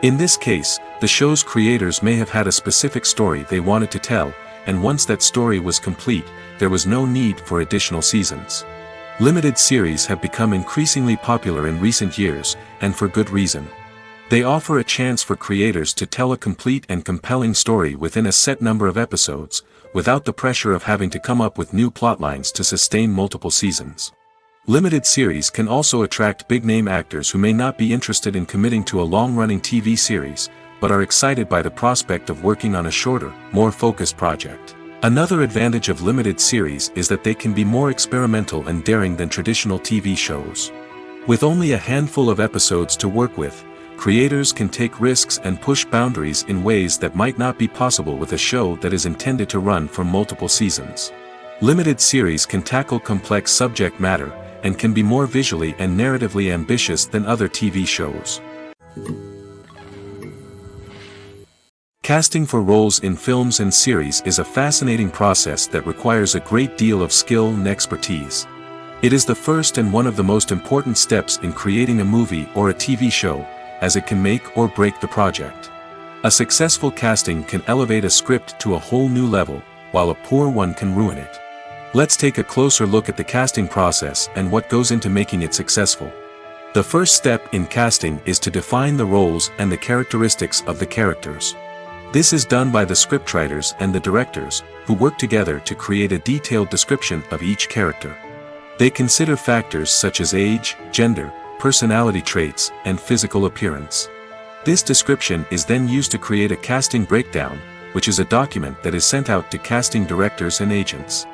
In this case, the show's creators may have had a specific story they wanted to tell, and once that story was complete, there was no need for additional seasons. Limited series have become increasingly popular in recent years, and for good reason. They offer a chance for creators to tell a complete and compelling story within a set number of episodes, without the pressure of having to come up with new plotlines to sustain multiple seasons. Limited series can also attract big-name actors who may not be interested in committing to a long-running TV series, but are excited by the prospect of working on a shorter, more focused project. Another advantage of limited series is that they can be more experimental and daring than traditional TV shows. With only a handful of episodes to work with, creators can take risks and push boundaries in ways that might not be possible with a show that is intended to run for multiple seasons. Limited series can tackle complex subject matter, and can be more visually and narratively ambitious than other TV shows. Casting for roles in films and series is a fascinating process that requires a great deal of skill and expertise. It is the first and one of the most important steps in creating a movie or a TV show, as it can make or break the project. A successful casting can elevate a script to a whole new level, while a poor one can ruin it. Let's take a closer look at the casting process and what goes into making it successful. The first step in casting is to define the roles and the characteristics of the characters. This is done by the scriptwriters and the directors, who work together to create a detailed description of each character. They consider factors such as age, gender, personality traits, and physical appearance. This description is then used to create a casting breakdown, which is a document that is sent out to casting directors and agents.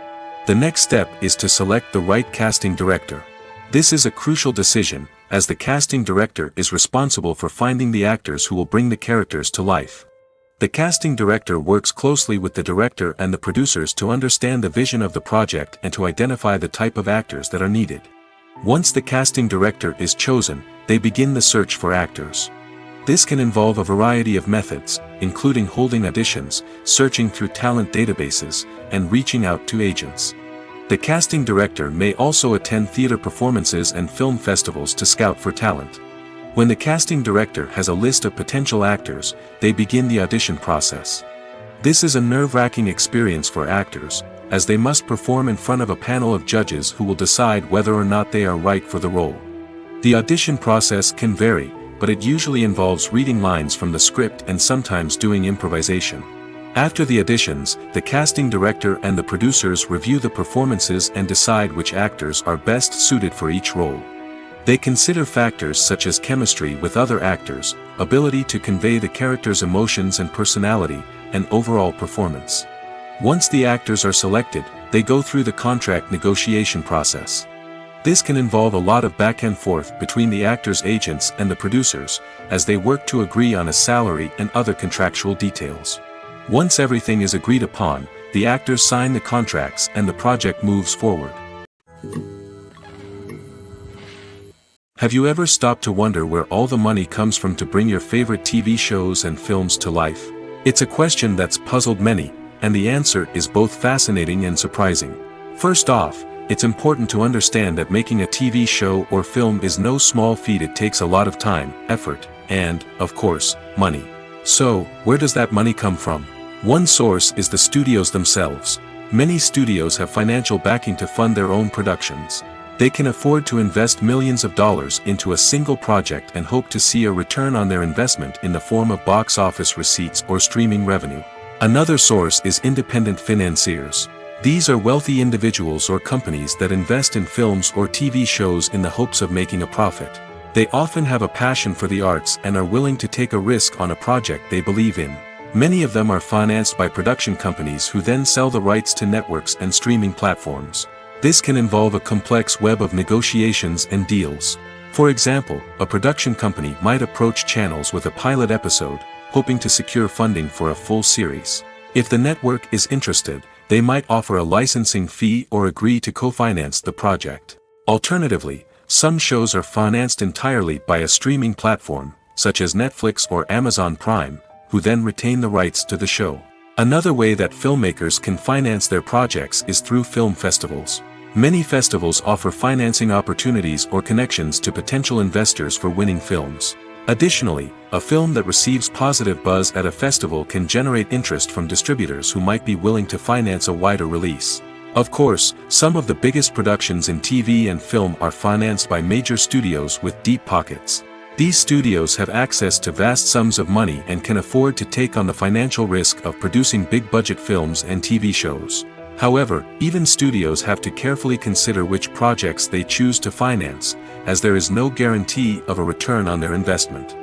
The next step is to select the right casting director. This is a crucial decision, as the casting director is responsible for finding the actors who will bring the characters to life. The casting director works closely with the director and the producers to understand the vision of the project and to identify the type of actors that are needed. Once the casting director is chosen, they begin the search for actors. This can involve a variety of methods, including holding auditions, searching through talent databases, and reaching out to agents. The casting director may also attend theater performances and film festivals to scout for talent. When the casting director has a list of potential actors, they begin the audition process. This is a nerve-wracking experience for actors, as they must perform in front of a panel of judges who will decide whether or not they are right for the role. The audition process can vary, but it usually involves reading lines from the script and sometimes doing improvisation. After the auditions, the casting director and the producers review the performances and decide which actors are best suited for each role. They consider factors such as chemistry with other actors, ability to convey the character's emotions and personality, and overall performance. Once the actors are selected, they go through the contract negotiation process. This can involve a lot of back and forth between the actors' agents and the producers, as they work to agree on a salary and other contractual details. Once everything is agreed upon, the actors sign the contracts and the project moves forward. Have you ever stopped to wonder where all the money comes from to bring your favorite TV shows and films to life? It's a question that's puzzled many, and the answer is both fascinating and surprising. First off, it's important to understand that making a TV show or film is no small feat. It takes a lot of time, effort, and, of course, money. So, where does that money come from? One source is the studios themselves. Many studios have financial backing to fund their own productions. They can afford to invest millions of dollars into a single project and hope to see a return on their investment in the form of box office receipts or streaming revenue. Another source is independent financiers. These are wealthy individuals or companies that invest in films or TV shows in the hopes of making a profit. They often have a passion for the arts and are willing to take a risk on a project they believe in. Many of them are financed by production companies who then sell the rights to networks and streaming platforms. This can involve a complex web of negotiations and deals. For example, a production company might approach channels with a pilot episode, hoping to secure funding for a full series. If the network is interested, they might offer a licensing fee or agree to co-finance the project. Alternatively, some shows are financed entirely by a streaming platform, such as Netflix or Amazon Prime, who then retain the rights to the show. Another way that filmmakers can finance their projects is through film festivals. Many festivals offer financing opportunities or connections to potential investors for winning films. Additionally, a film that receives positive buzz at a festival can generate interest from distributors who might be willing to finance a wider release. Of course, some of the biggest productions in TV and film are financed by major studios with deep pockets. These studios have access to vast sums of money and can afford to take on the financial risk of producing big-budget films and TV shows. However, even studios have to carefully consider which projects they choose to finance, as there is no guarantee of a return on their investment.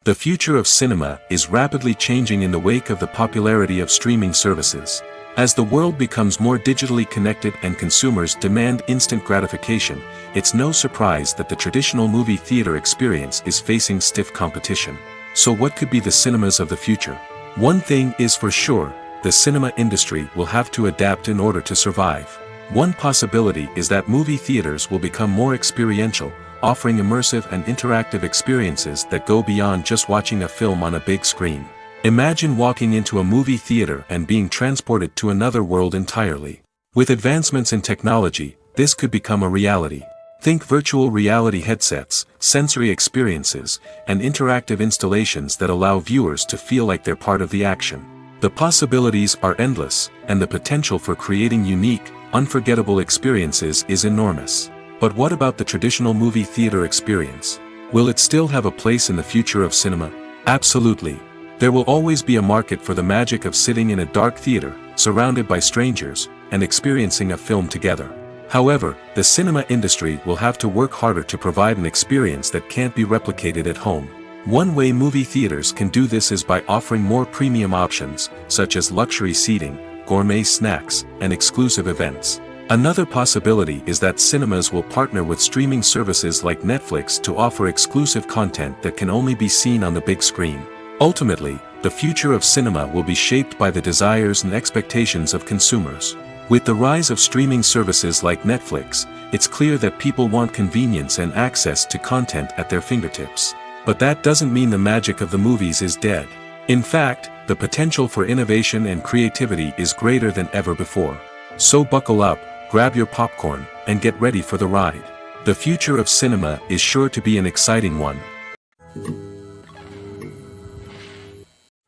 The future of cinema is rapidly changing in the wake of the popularity of streaming services. As the world becomes more digitally connected and consumers demand instant gratification, it's no surprise that the traditional movie theater experience is facing stiff competition. So what could be the cinemas of the future? One thing is for sure, the cinema industry will have to adapt in order to survive. One possibility is that movie theaters will become more experiential, offering immersive and interactive experiences that go beyond just watching a film on a big screen. Imagine walking into a movie theater and being transported to another world entirely. With advancements in technology, this could become a reality. Think virtual reality headsets, sensory experiences, and interactive installations that allow viewers to feel like they're part of the action. The possibilities are endless, and the potential for creating unique, unforgettable experiences is enormous. But what about the traditional movie theater experience? Will it still have a place in the future of cinema? Absolutely. There will always be a market for the magic of sitting in a dark theater, surrounded by strangers, and experiencing a film together. However, the cinema industry will have to work harder to provide an experience that can't be replicated at home. One way movie theaters can do this is by offering more premium options, such as luxury seating, gourmet snacks, and exclusive events. Another possibility is that cinemas will partner with streaming services like Netflix to offer exclusive content that can only be seen on the big screen. Ultimately, the future of cinema will be shaped by the desires and expectations of consumers. With the rise of streaming services like Netflix, it's clear that people want convenience and access to content at their fingertips. But that doesn't mean the magic of the movies is dead. In fact, the potential for innovation and creativity is greater than ever before. So buckle up, grab your popcorn, and get ready for the ride. The future of cinema is sure to be an exciting one.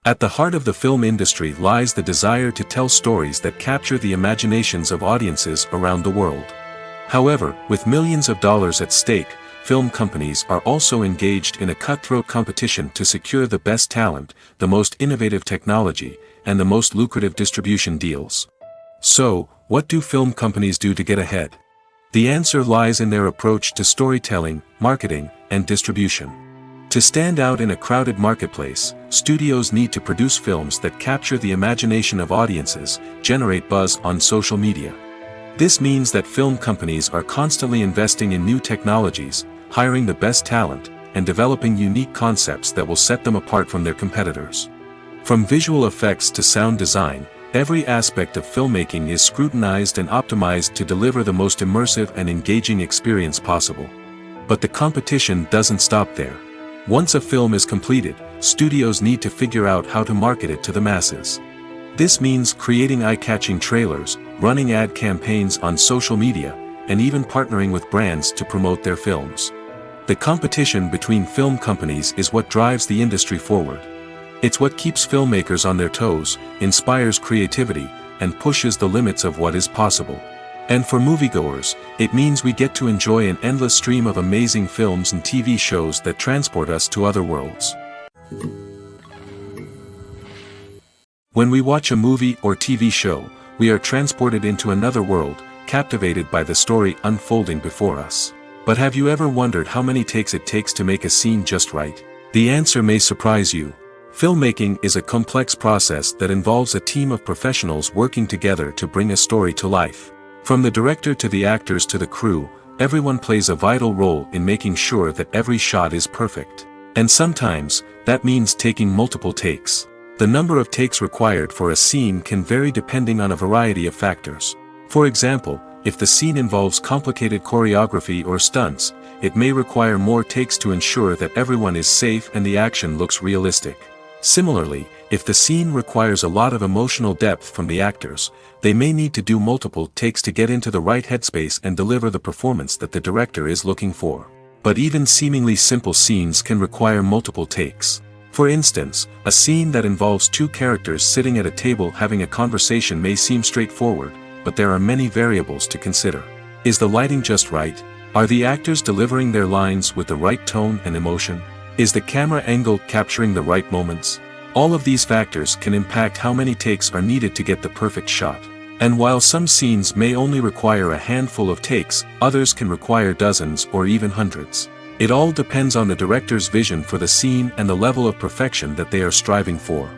At the heart of the film industry lies the desire to tell stories that capture the imaginations of audiences around the world. However, with millions of dollars at stake, film companies are also engaged in a cutthroat competition to secure the best talent, the most innovative technology, and the most lucrative distribution deals. So, what do film companies do to get ahead? The answer lies in their approach to storytelling, marketing, and distribution. To stand out in a crowded marketplace, studios need to produce films that capture the imagination of audiences, generate buzz on social media. This means that film companies are constantly investing in new technologies, hiring the best talent, and developing unique concepts that will set them apart from their competitors. From visual effects to sound design, every aspect of filmmaking is scrutinized and optimized to deliver the most immersive and engaging experience possible. But the competition doesn't stop there. Once a film is completed, studios need to figure out how to market it to the masses. This means creating eye-catching trailers, running ad campaigns on social media, and even partnering with brands to promote their films. The competition between film companies is what drives the industry forward. It's what keeps filmmakers on their toes, inspires creativity, and pushes the limits of what is possible. And for moviegoers, it means we get to enjoy an endless stream of amazing films and TV shows that transport us to other worlds. When we watch a movie or TV show, we are transported into another world, captivated by the story unfolding before us. But have you ever wondered how many takes it takes to make a scene just right? The answer may surprise you. Filmmaking is a complex process that involves a team of professionals working together to bring a story to life. From the director to the actors to the crew, everyone plays a vital role in making sure that every shot is perfect. And sometimes, that means taking multiple takes. The number of takes required for a scene can vary depending on a variety of factors. For example, if the scene involves complicated choreography or stunts, it may require more takes to ensure that everyone is safe and the action looks realistic. Similarly, if the scene requires a lot of emotional depth from the actors, they may need to do multiple takes to get into the right headspace and deliver the performance that the director is looking for. But even seemingly simple scenes can require multiple takes. For instance, a scene that involves two characters sitting at a table having a conversation may seem straightforward, but there are many variables to consider. Is the lighting just right? Are the actors delivering their lines with the right tone and emotion? Is the camera angle capturing the right moments? All of these factors can impact how many takes are needed to get the perfect shot. And while some scenes may only require a handful of takes, others can require dozens or even hundreds. It all depends on the director's vision for the scene and the level of perfection that they are striving for.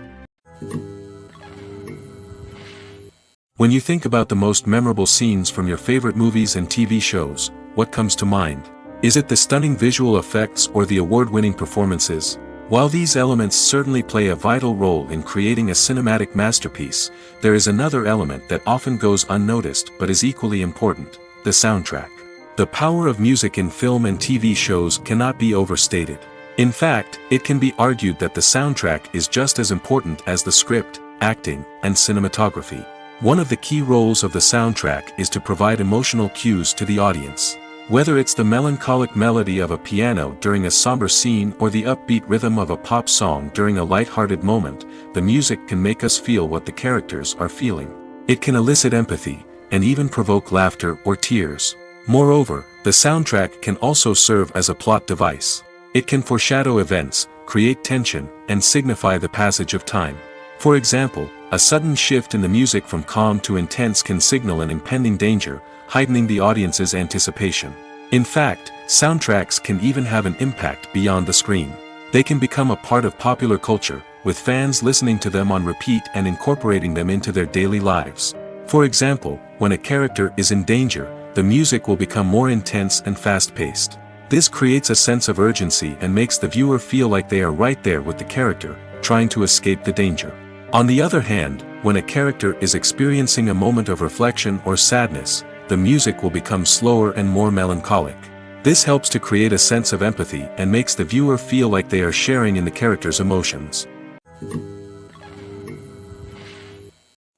When you think about the most memorable scenes from your favorite movies and TV shows, what comes to mind? Is it the stunning visual effects or the award-winning performances? While these elements certainly play a vital role in creating a cinematic masterpiece, there is another element that often goes unnoticed but is equally important: the soundtrack. The power of music in film and TV shows cannot be overstated. In fact, it can be argued that the soundtrack is just as important as the script, acting, and cinematography. One of the key roles of the soundtrack is to provide emotional cues to the audience. Whether it's the melancholic melody of a piano during a somber scene or the upbeat rhythm of a pop song during a light-hearted moment, the music can make us feel what the characters are feeling. It can elicit empathy, and even provoke laughter or tears. Moreover, the soundtrack can also serve as a plot device. It can foreshadow events, create tension, and signify the passage of time. For example, a sudden shift in the music from calm to intense can signal an impending danger, heightening the audience's anticipation. In fact, soundtracks can even have an impact beyond the screen. They can become a part of popular culture, with fans listening to them on repeat and incorporating them into their daily lives. For example, when a character is in danger, the music will become more intense and fast-paced. This creates a sense of urgency and makes the viewer feel like they are right there with the character, trying to escape the danger. On the other hand, when a character is experiencing a moment of reflection or sadness, the music will become slower and more melancholic. This helps to create a sense of empathy and makes the viewer feel like they are sharing in the character's emotions.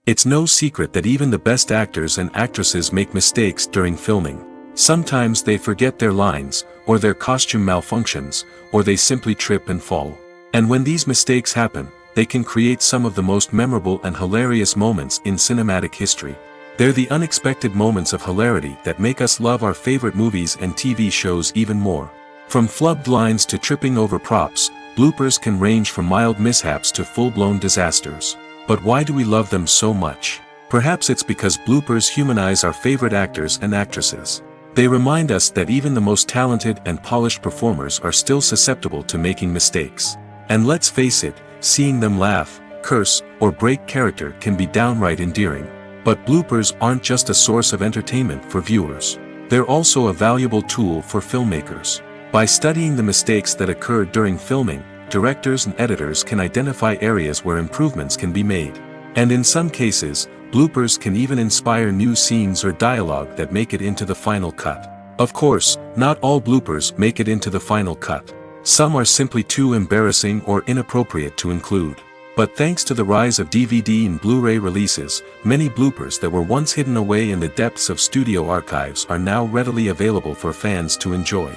It's no secret that even the best actors and actresses make mistakes during filming. Sometimes they forget their lines, or their costume malfunctions, or they simply trip and fall. And when these mistakes happen, they can create some of the most memorable and hilarious moments in cinematic history. They're the unexpected moments of hilarity that make us love our favorite movies and TV shows even more. From flubbed lines to tripping over props, bloopers can range from mild mishaps to full-blown disasters. But why do we love them so much? Perhaps it's because bloopers humanize our favorite actors and actresses. They remind us that even the most talented and polished performers are still susceptible to making mistakes. And let's face it, seeing them laugh, curse, or break character can be downright endearing. But bloopers aren't just a source of entertainment for viewers. They're also a valuable tool for filmmakers. By studying the mistakes that occurred during filming, directors and editors can identify areas where improvements can be made. And in some cases, bloopers can even inspire new scenes or dialogue that make it into the final cut. Of course, not all bloopers make it into the final cut. Some are simply too embarrassing or inappropriate to include. But thanks to the rise of DVD and Blu-ray releases, many bloopers that were once hidden away in the depths of studio archives are now readily available for fans to enjoy.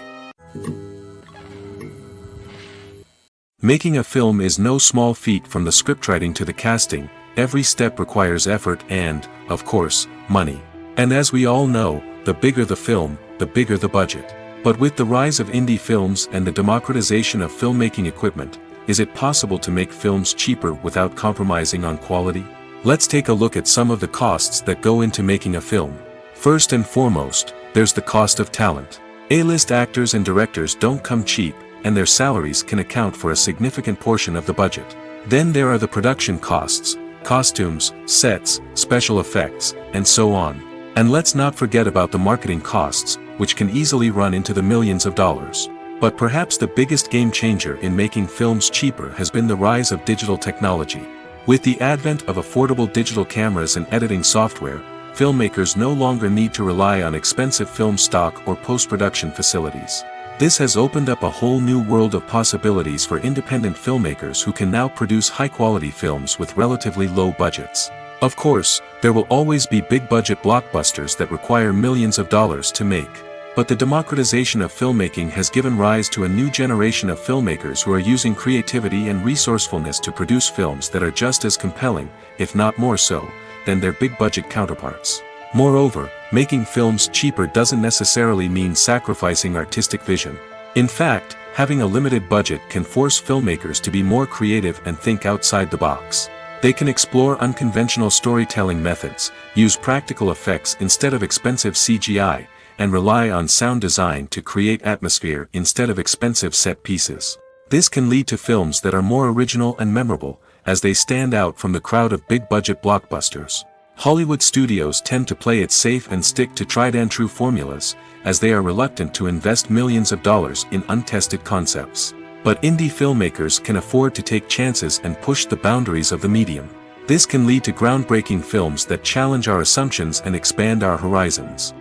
Making a film is no small feat. From the scriptwriting to the casting, every step requires effort and, of course, money. And as we all know, the bigger the film, the bigger the budget. But with the rise of indie films and the democratization of filmmaking equipment, is it possible to make films cheaper without compromising on quality? Let's take a look at some of the costs that go into making a film. First and foremost, there's the cost of talent. A-list actors and directors don't come cheap, and their salaries can account for a significant portion of the budget. Then there are the production costs, costumes, sets, special effects, and so on. And let's not forget about the marketing costs, which can easily run into the millions of dollars. But perhaps the biggest game changer in making films cheaper has been the rise of digital technology. With the advent of affordable digital cameras and editing software, filmmakers no longer need to rely on expensive film stock or post-production facilities. This has opened up a whole new world of possibilities for independent filmmakers who can now produce high-quality films with relatively low budgets. Of course, there will always be big-budget blockbusters that require millions of dollars to make. But the democratization of filmmaking has given rise to a new generation of filmmakers who are using creativity and resourcefulness to produce films that are just as compelling, if not more so, than their big-budget counterparts. Moreover, making films cheaper doesn't necessarily mean sacrificing artistic vision. In fact, having a limited budget can force filmmakers to be more creative and think outside the box. They can explore unconventional storytelling methods, use practical effects instead of expensive CGI, and rely on sound design to create atmosphere instead of expensive set pieces. This can lead to films that are more original and memorable, as they stand out from the crowd of big-budget blockbusters. Hollywood studios tend to play it safe and stick to tried-and-true formulas, as they are reluctant to invest millions of dollars in untested concepts. But indie filmmakers can afford to take chances and push the boundaries of the medium. This can lead to groundbreaking films that challenge our assumptions and expand our horizons.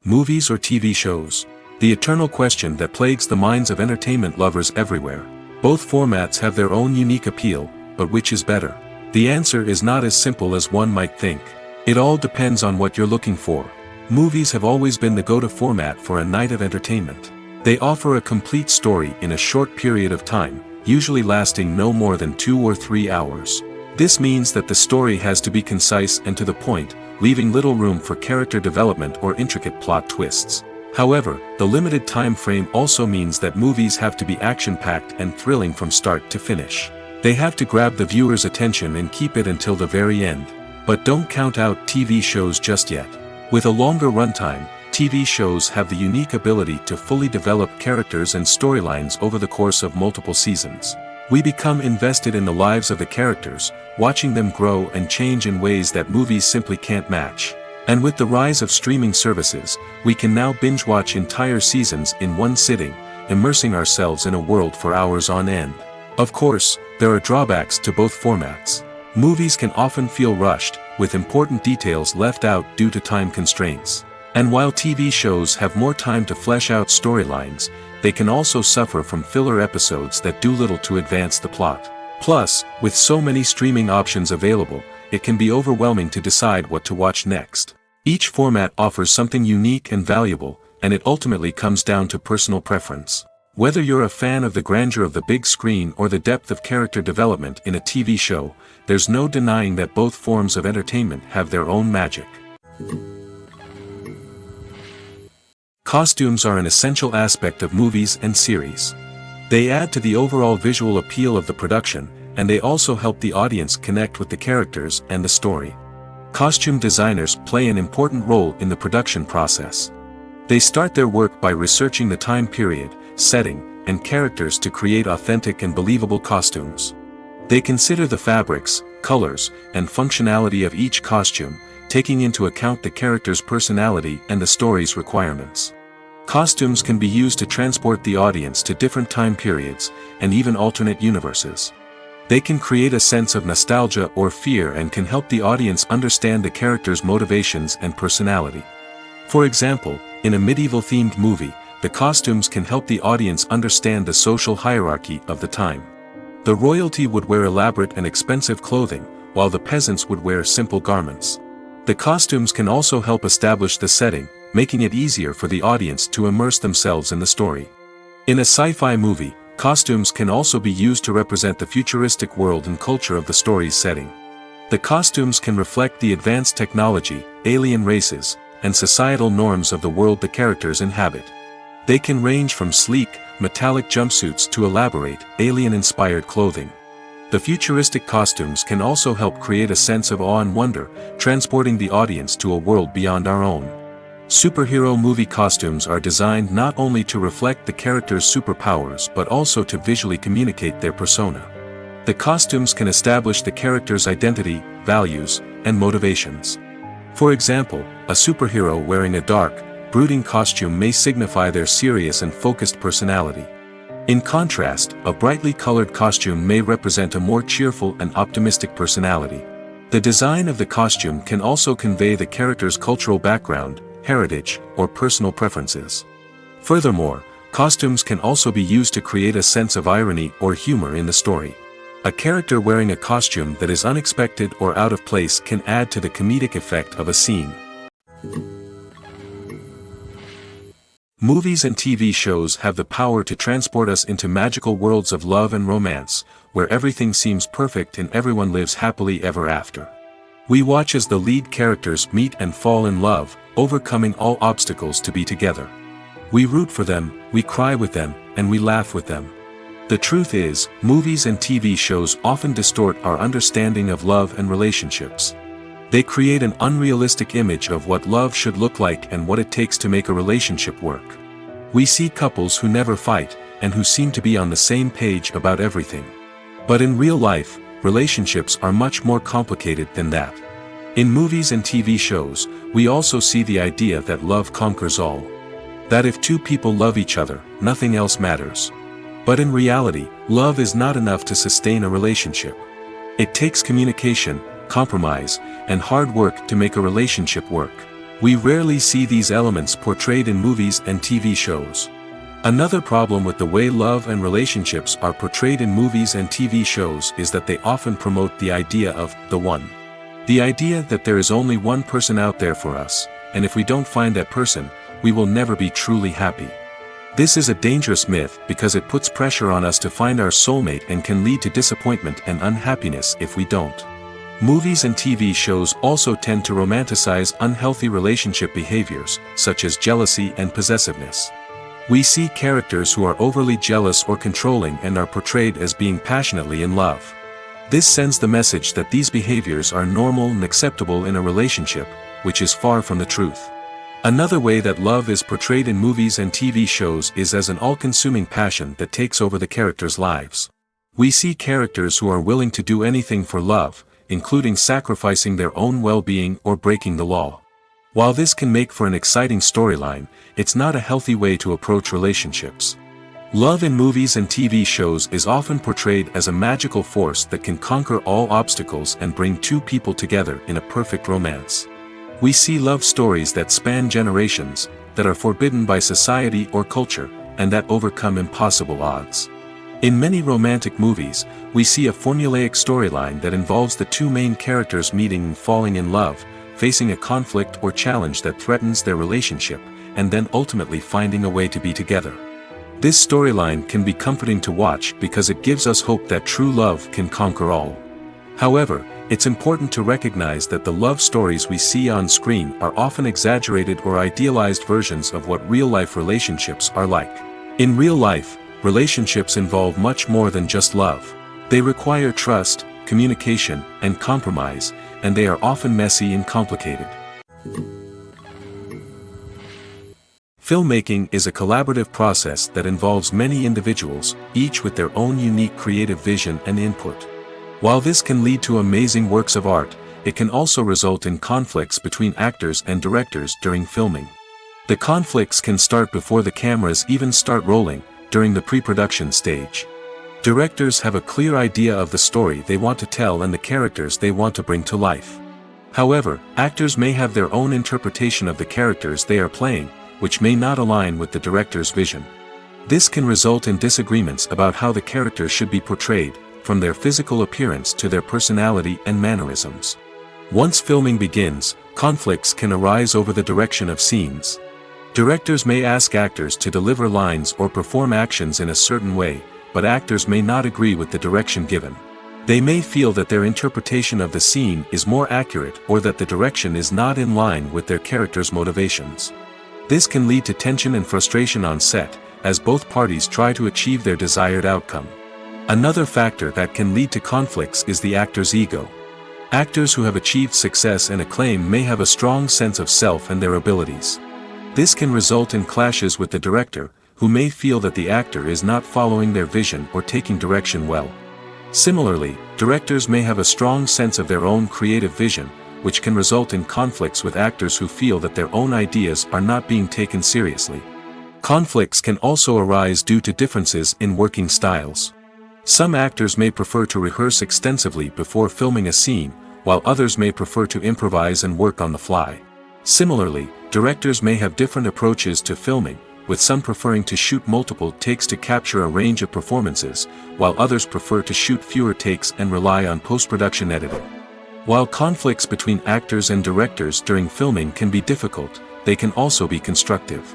Movies or TV shows? The eternal question that plagues the minds of entertainment lovers everywhere. Both formats have their own unique appeal, but which is better? The answer is not as simple as one might think. It all depends on what you're looking for. Movies have always been the go-to format for a night of entertainment. They offer a complete story in a short period of time, usually lasting no more than 2 or 3 hours. This means that the story has to be concise and to the point, leaving little room for character development or intricate plot twists. However, the limited time frame also means that movies have to be action-packed and thrilling from start to finish. They have to grab the viewer's attention and keep it until the very end. But don't count out TV shows just yet. With a longer runtime, TV shows have the unique ability to fully develop characters and storylines over the course of multiple seasons. We become invested in the lives of the characters, watching them grow and change in ways that movies simply can't match. And with the rise of streaming services, we can now binge-watch entire seasons in one sitting, immersing ourselves in a world for hours on end. Of course, there are drawbacks to both formats. Movies can often feel rushed, with important details left out due to time constraints. And while TV shows have more time to flesh out storylines, they can also suffer from filler episodes that do little to advance the plot. Plus, with so many streaming options available, it can be overwhelming to decide what to watch next. Each format offers something unique and valuable, and it ultimately comes down to personal preference. Whether you're a fan of the grandeur of the big screen or the depth of character development in a TV show, there's no denying that both forms of entertainment have their own magic. Costumes are an essential aspect of movies and series. They add to the overall visual appeal of the production, and they also help the audience connect with the characters and the story. Costume designers play an important role in the production process. They start their work by researching the time period, setting, and characters to create authentic and believable costumes. They consider the fabrics, colors, and functionality of each costume, taking into account the character's personality and the story's requirements. Costumes can be used to transport the audience to different time periods, and even alternate universes. They can create a sense of nostalgia or fear and can help the audience understand the character's motivations and personality. For example, in a medieval-themed movie, the costumes can help the audience understand the social hierarchy of the time. The royalty would wear elaborate and expensive clothing, while the peasants would wear simple garments. The costumes can also help establish the setting, making it easier for the audience to immerse themselves in the story. In a sci-fi movie, costumes can also be used to represent the futuristic world and culture of the story's setting. The costumes can reflect the advanced technology, alien races, and societal norms of the world the characters inhabit. They can range from sleek, metallic jumpsuits to elaborate, alien-inspired clothing. The futuristic costumes can also help create a sense of awe and wonder, transporting the audience to a world beyond our own. Superhero movie costumes are designed not only to reflect the character's superpowers but also to visually communicate their persona. The costumes can establish the character's identity, values, and motivations. For example, a superhero wearing a dark, brooding costume may signify their serious and focused personality. In contrast, a brightly colored costume may represent a more cheerful and optimistic personality. The design of the costume can also convey the character's cultural background, heritage, or personal preferences. Furthermore, costumes can also be used to create a sense of irony or humor in the story. A character wearing a costume that is unexpected or out of place can add to the comedic effect of a scene. Movies and TV shows have the power to transport us into magical worlds of love and romance, where everything seems perfect and everyone lives happily ever after. We watch as the lead characters meet and fall in love, overcoming all obstacles to be together. We root for them, we cry with them, and we laugh with them. The truth is, movies and TV shows often distort our understanding of love and relationships. They create an unrealistic image of what love should look like and what it takes to make a relationship work. We see couples who never fight, and who seem to be on the same page about everything. But in real life, relationships are much more complicated than that. In movies and TV shows, we also see the idea that love conquers all. That if two people love each other, nothing else matters. But in reality, love is not enough to sustain a relationship. It takes communication, compromise, and hard work to make a relationship work. We rarely see these elements portrayed in movies and TV shows. Another problem with the way love and relationships are portrayed in movies and TV shows is that they often promote the idea of the one. The idea that there is only one person out there for us, and if we don't find that person, we will never be truly happy. This is a dangerous myth because it puts pressure on us to find our soulmate and can lead to disappointment and unhappiness if we don't. Movies and TV shows also tend to romanticize unhealthy relationship behaviors, such as jealousy and possessiveness. We see characters who are overly jealous or controlling and are portrayed as being passionately in love. This sends the message that these behaviors are normal and acceptable in a relationship, which is far from the truth. Another way that love is portrayed in movies and TV shows is as an all-consuming passion that takes over the characters' lives. We see characters who are willing to do anything for love, including sacrificing their own well-being or breaking the law. While this can make for an exciting storyline, it's not a healthy way to approach relationships. Love in movies and TV shows is often portrayed as a magical force that can conquer all obstacles and bring two people together in a perfect romance. We see love stories that span generations, that are forbidden by society or culture, and that overcome impossible odds. In many romantic movies, we see a formulaic storyline that involves the two main characters meeting and falling in love, facing a conflict or challenge that threatens their relationship, and then ultimately finding a way to be together. This storyline can be comforting to watch because it gives us hope that true love can conquer all. However, it's important to recognize that the love stories we see on screen are often exaggerated or idealized versions of what real-life relationships are like. In real life, relationships involve much more than just love. They require trust, communication, and compromise, and they are often messy and complicated. Filmmaking is a collaborative process that involves many individuals, each with their own unique creative vision and input. While this can lead to amazing works of art, it can also result in conflicts between actors and directors during filming. The conflicts can start before the cameras even start rolling, during the pre-production stage. Directors have a clear idea of the story they want to tell and the characters they want to bring to life. However, actors may have their own interpretation of the characters they are playing, which may not align with the director's vision. This can result in disagreements about how the characters should be portrayed, from their physical appearance to their personality and mannerisms. Once filming begins, conflicts can arise over the direction of scenes. Directors may ask actors to deliver lines or perform actions in a certain way, but actors may not agree with the direction given. They may feel that their interpretation of the scene is more accurate or that the direction is not in line with their character's motivations. This can lead to tension and frustration on set, as both parties try to achieve their desired outcome. Another factor that can lead to conflicts is the actor's ego. Actors who have achieved success and acclaim may have a strong sense of self and their abilities. This can result in clashes with the director, who may feel that the actor is not following their vision or taking direction well. Similarly, directors may have a strong sense of their own creative vision, which can result in conflicts with actors who feel that their own ideas are not being taken seriously. Conflicts can also arise due to differences in working styles. Some actors may prefer to rehearse extensively before filming a scene, while others may prefer to improvise and work on the fly. Similarly, directors may have different approaches to filming, with some preferring to shoot multiple takes to capture a range of performances, while others prefer to shoot fewer takes and rely on post-production editing. While conflicts between actors and directors during filming can be difficult, they can also be constructive.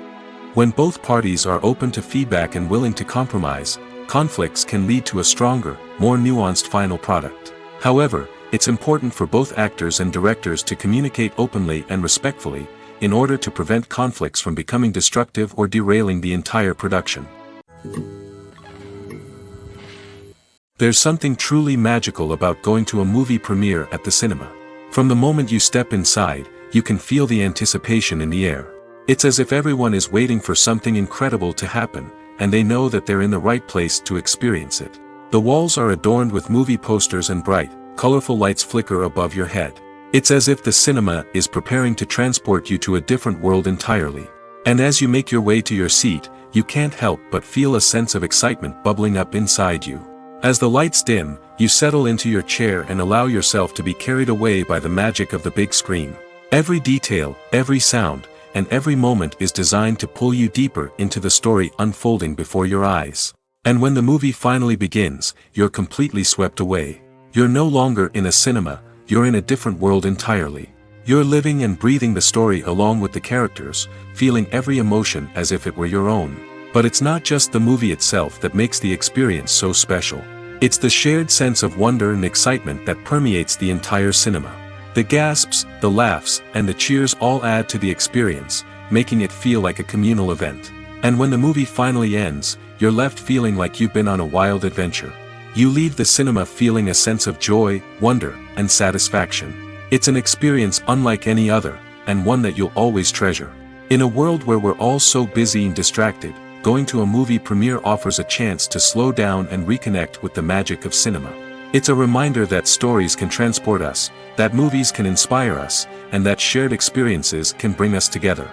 When both parties are open to feedback and willing to compromise, conflicts can lead to a stronger, more nuanced final product. However, it's important for both actors and directors to communicate openly and respectfully, in order to prevent conflicts from becoming destructive or derailing the entire production. There's something truly magical about going to a movie premiere at the cinema. From the moment you step inside, you can feel the anticipation in the air. It's as if everyone is waiting for something incredible to happen, and they know that they're in the right place to experience it. The walls are adorned with movie posters and bright, colorful lights flicker above your head. It's as if the cinema is preparing to transport you to a different world entirely. And as you make your way to your seat, you can't help but feel a sense of excitement bubbling up inside you. As the lights dim, you settle into your chair and allow yourself to be carried away by the magic of the big screen. Every detail, every sound, and every moment is designed to pull you deeper into the story unfolding before your eyes. And when the movie finally begins, you're completely swept away. You're no longer in a cinema, you're in a different world entirely. You're living and breathing the story along with the characters, feeling every emotion as if it were your own. But it's not just the movie itself that makes the experience so special. It's the shared sense of wonder and excitement that permeates the entire cinema. The gasps, the laughs, and the cheers all add to the experience, making it feel like a communal event. And when the movie finally ends, you're left feeling like you've been on a wild adventure. You leave the cinema feeling a sense of joy, wonder, and satisfaction. It's an experience unlike any other, and one that you'll always treasure. In a world where we're all so busy and distracted, going to a movie premiere offers a chance to slow down and reconnect with the magic of cinema. It's a reminder that stories can transport us, that movies can inspire us, and that shared experiences can bring us together.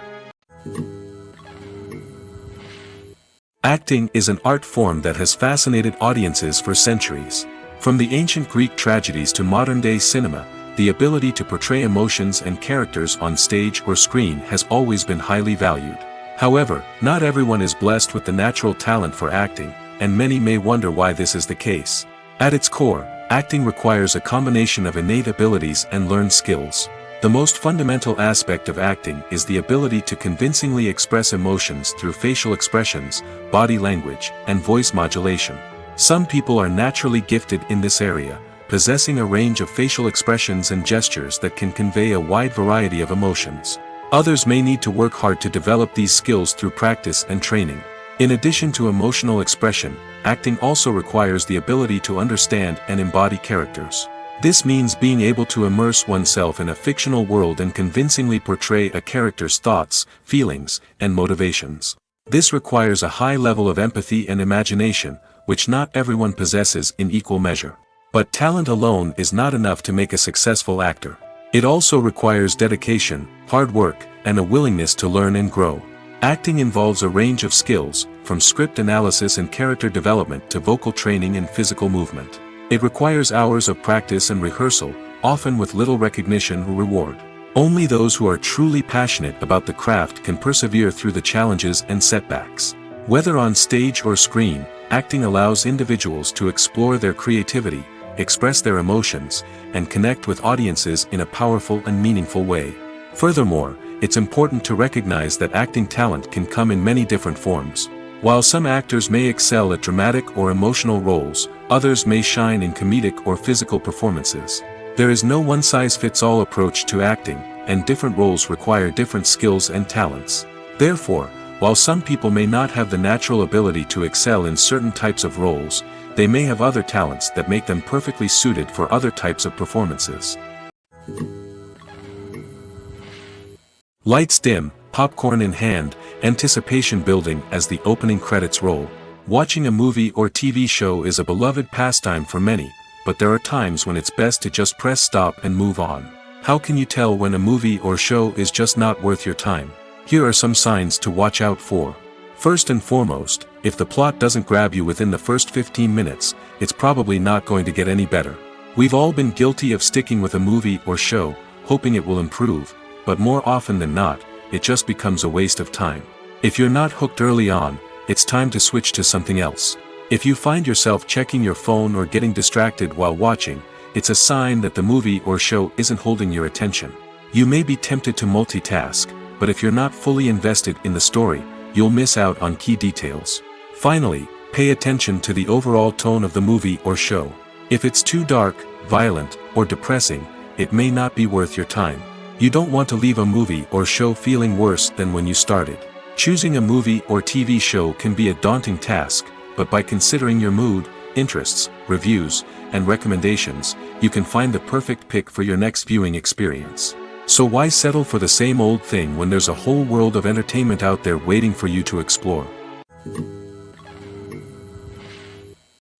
Acting is an art form that has fascinated audiences for centuries. From the ancient Greek tragedies to modern-day cinema, the ability to portray emotions and characters on stage or screen has always been highly valued. However, not everyone is blessed with the natural talent for acting, and many may wonder why this is the case. At its core, acting requires a combination of innate abilities and learned skills. The most fundamental aspect of acting is the ability to convincingly express emotions through facial expressions, body language, and voice modulation. Some people are naturally gifted in this area, possessing a range of facial expressions and gestures that can convey a wide variety of emotions. Others may need to work hard to develop these skills through practice and training. In addition to emotional expression, acting also requires the ability to understand and embody characters. This means being able to immerse oneself in a fictional world and convincingly portray a character's thoughts, feelings, and motivations. This requires a high level of empathy and imagination, which not everyone possesses in equal measure. But talent alone is not enough to make a successful actor. It also requires dedication, hard work, and a willingness to learn and grow. Acting involves a range of skills, from script analysis and character development to vocal training and physical movement. It requires hours of practice and rehearsal, often with little recognition or reward. Only those who are truly passionate about the craft can persevere through the challenges and setbacks. Whether on stage or screen, acting allows individuals to explore their creativity, express their emotions, and connect with audiences in a powerful and meaningful way. Furthermore, it's important to recognize that acting talent can come in many different forms. While some actors may excel at dramatic or emotional roles, others may shine in comedic or physical performances. There is no one-size-fits-all approach to acting, and different roles require different skills and talents. Therefore, while some people may not have the natural ability to excel in certain types of roles, they may have other talents that make them perfectly suited for other types of performances. Lights dim, popcorn in hand, anticipation building as the opening credits roll. Watching a movie or TV show is a beloved pastime for many, but there are times when it's best to just press stop and move on. How can you tell when a movie or show is just not worth your time? Here are some signs to watch out for. First and foremost, if the plot doesn't grab you within the first 15 minutes, it's probably not going to get any better. We've all been guilty of sticking with a movie or show, hoping it will improve, but more often than not, it just becomes a waste of time. If you're not hooked early on, it's time to switch to something else. If you find yourself checking your phone or getting distracted while watching, it's a sign that the movie or show isn't holding your attention. You may be tempted to multitask, but if you're not fully invested in the story, you'll miss out on key details. Finally, pay attention to the overall tone of the movie or show. If it's too dark, violent, or depressing, it may not be worth your time. You don't want to leave a movie or show feeling worse than when you started. Choosing a movie or TV show can be a daunting task, but by considering your mood, interests, reviews, and recommendations, you can find the perfect pick for your next viewing experience. So why settle for the same old thing when there's a whole world of entertainment out there waiting for you to explore?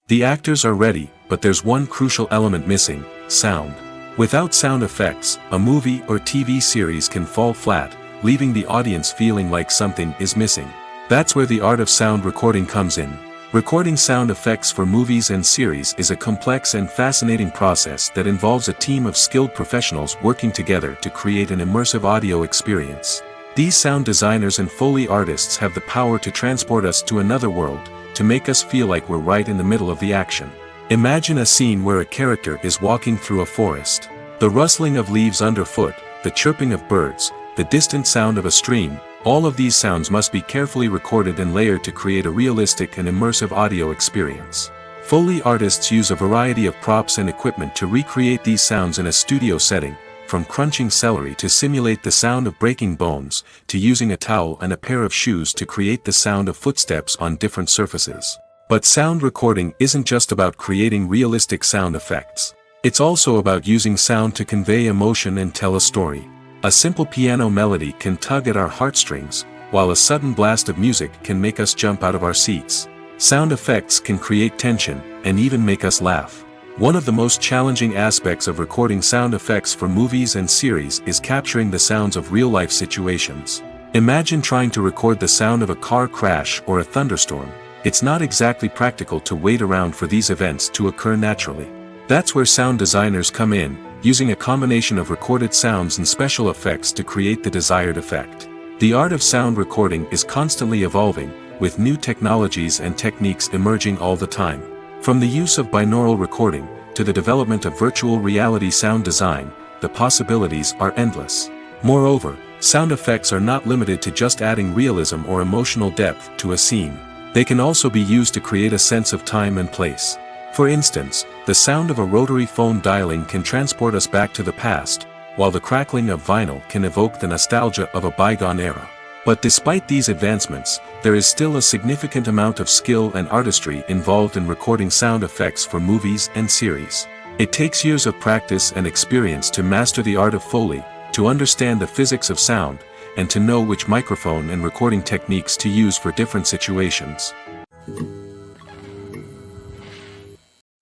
The actors are ready, but there's one crucial element missing: sound. Without sound effects, a movie or TV series can fall flat, leaving the audience feeling like something is missing. That's where the art of sound recording comes in. Recording sound effects for movies and series is a complex and fascinating process that involves a team of skilled professionals working together to create an immersive audio experience. These sound designers and Foley artists have the power to transport us to another world, to make us feel like we're right in the middle of the action. Imagine a scene where a character is walking through a forest. The rustling of leaves underfoot, the chirping of birds, the distant sound of a stream, all of these sounds must be carefully recorded and layered to create a realistic and immersive audio experience. Foley artists use a variety of props and equipment to recreate these sounds in a studio setting, from crunching celery to simulate the sound of breaking bones, to using a towel and a pair of shoes to create the sound of footsteps on different surfaces. But sound recording isn't just about creating realistic sound effects. It's also about using sound to convey emotion and tell a story. A simple piano melody can tug at our heartstrings, while a sudden blast of music can make us jump out of our seats. Sound effects can create tension, and even make us laugh. One of the most challenging aspects of recording sound effects for movies and series is capturing the sounds of real-life situations. Imagine trying to record the sound of a car crash or a thunderstorm. It's not exactly practical to wait around for these events to occur naturally. That's where sound designers come in, using a combination of recorded sounds and special effects to create the desired effect. The art of sound recording is constantly evolving, with new technologies and techniques emerging all the time. From the use of binaural recording, to the development of virtual reality sound design, the possibilities are endless. Moreover, sound effects are not limited to just adding realism or emotional depth to a scene. They can also be used to create a sense of time and place. For instance, the sound of a rotary phone dialing can transport us back to the past, while the crackling of vinyl can evoke the nostalgia of a bygone era. But despite these advancements, there is still a significant amount of skill and artistry involved in recording sound effects for movies and series. It takes years of practice and experience to master the art of Foley, to understand the physics of sound, and to know which microphone and recording techniques to use for different situations.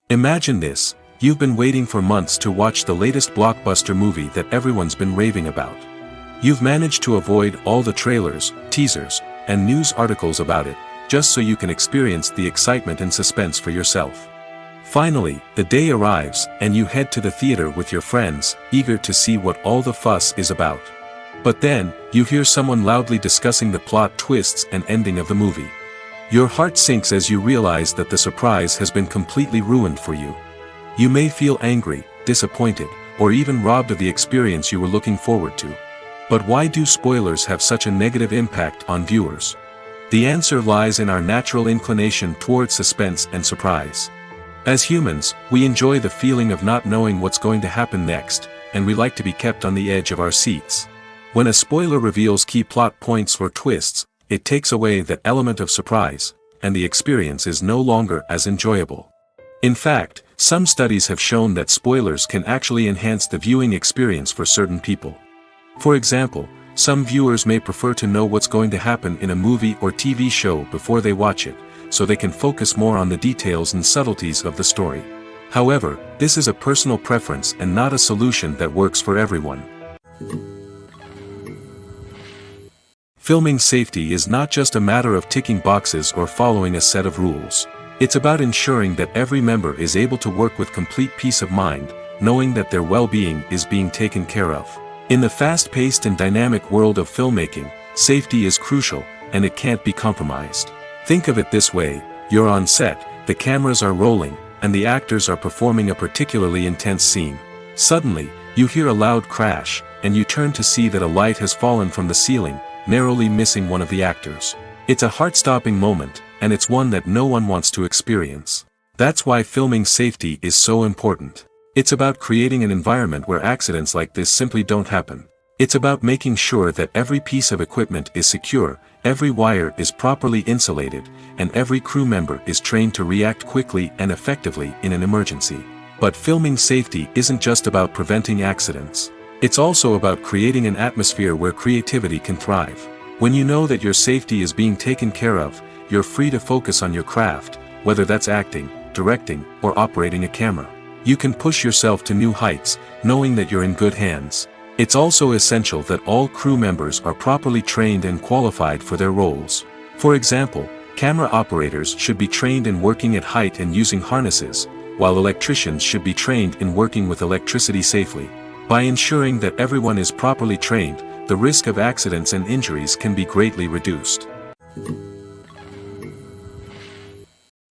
Imagine this: you've been waiting for months to watch the latest blockbuster movie that everyone's been raving about. You've managed to avoid all the trailers, teasers, and news articles about it, just so you can experience the excitement and suspense for yourself. Finally, the day arrives, and you head to the theater with your friends, eager to see what all the fuss is about. But then, you hear someone loudly discussing the plot twists and ending of the movie. Your heart sinks as you realize that the surprise has been completely ruined for you. You may feel angry, disappointed, or even robbed of the experience you were looking forward to. But why do spoilers have such a negative impact on viewers? The answer lies in our natural inclination toward suspense and surprise. As humans, we enjoy the feeling of not knowing what's going to happen next, and we like to be kept on the edge of our seats. When a spoiler reveals key plot points or twists, it takes away that element of surprise, and the experience is no longer as enjoyable. In fact, some studies have shown that spoilers can actually enhance the viewing experience for certain people. For example, some viewers may prefer to know what's going to happen in a movie or TV show before they watch it, so they can focus more on the details and subtleties of the story. However, this is a personal preference and not a solution that works for everyone. Filming safety is not just a matter of ticking boxes or following a set of rules. It's about ensuring that every member is able to work with complete peace of mind, knowing that their well-being is being taken care of. In the fast-paced and dynamic world of filmmaking, safety is crucial, and it can't be compromised. Think of it this way: you're on set, the cameras are rolling, and the actors are performing a particularly intense scene. Suddenly, you hear a loud crash, and you turn to see that a light has fallen from the ceiling, narrowly missing one of the actors. It's a heart-stopping moment, and it's one that no one wants to experience. That's why filming safety is so important. It's about creating an environment where accidents like this simply don't happen. It's about making sure that every piece of equipment is secure, every wire is properly insulated, and every crew member is trained to react quickly and effectively in an emergency. But filming safety isn't just about preventing accidents. It's also about creating an atmosphere where creativity can thrive. When you know that your safety is being taken care of, you're free to focus on your craft, whether that's acting, directing, or operating a camera. You can push yourself to new heights, knowing that you're in good hands. It's also essential that all crew members are properly trained and qualified for their roles. For example, camera operators should be trained in working at height and using harnesses, while electricians should be trained in working with electricity safely. By ensuring that everyone is properly trained, the risk of accidents and injuries can be greatly reduced.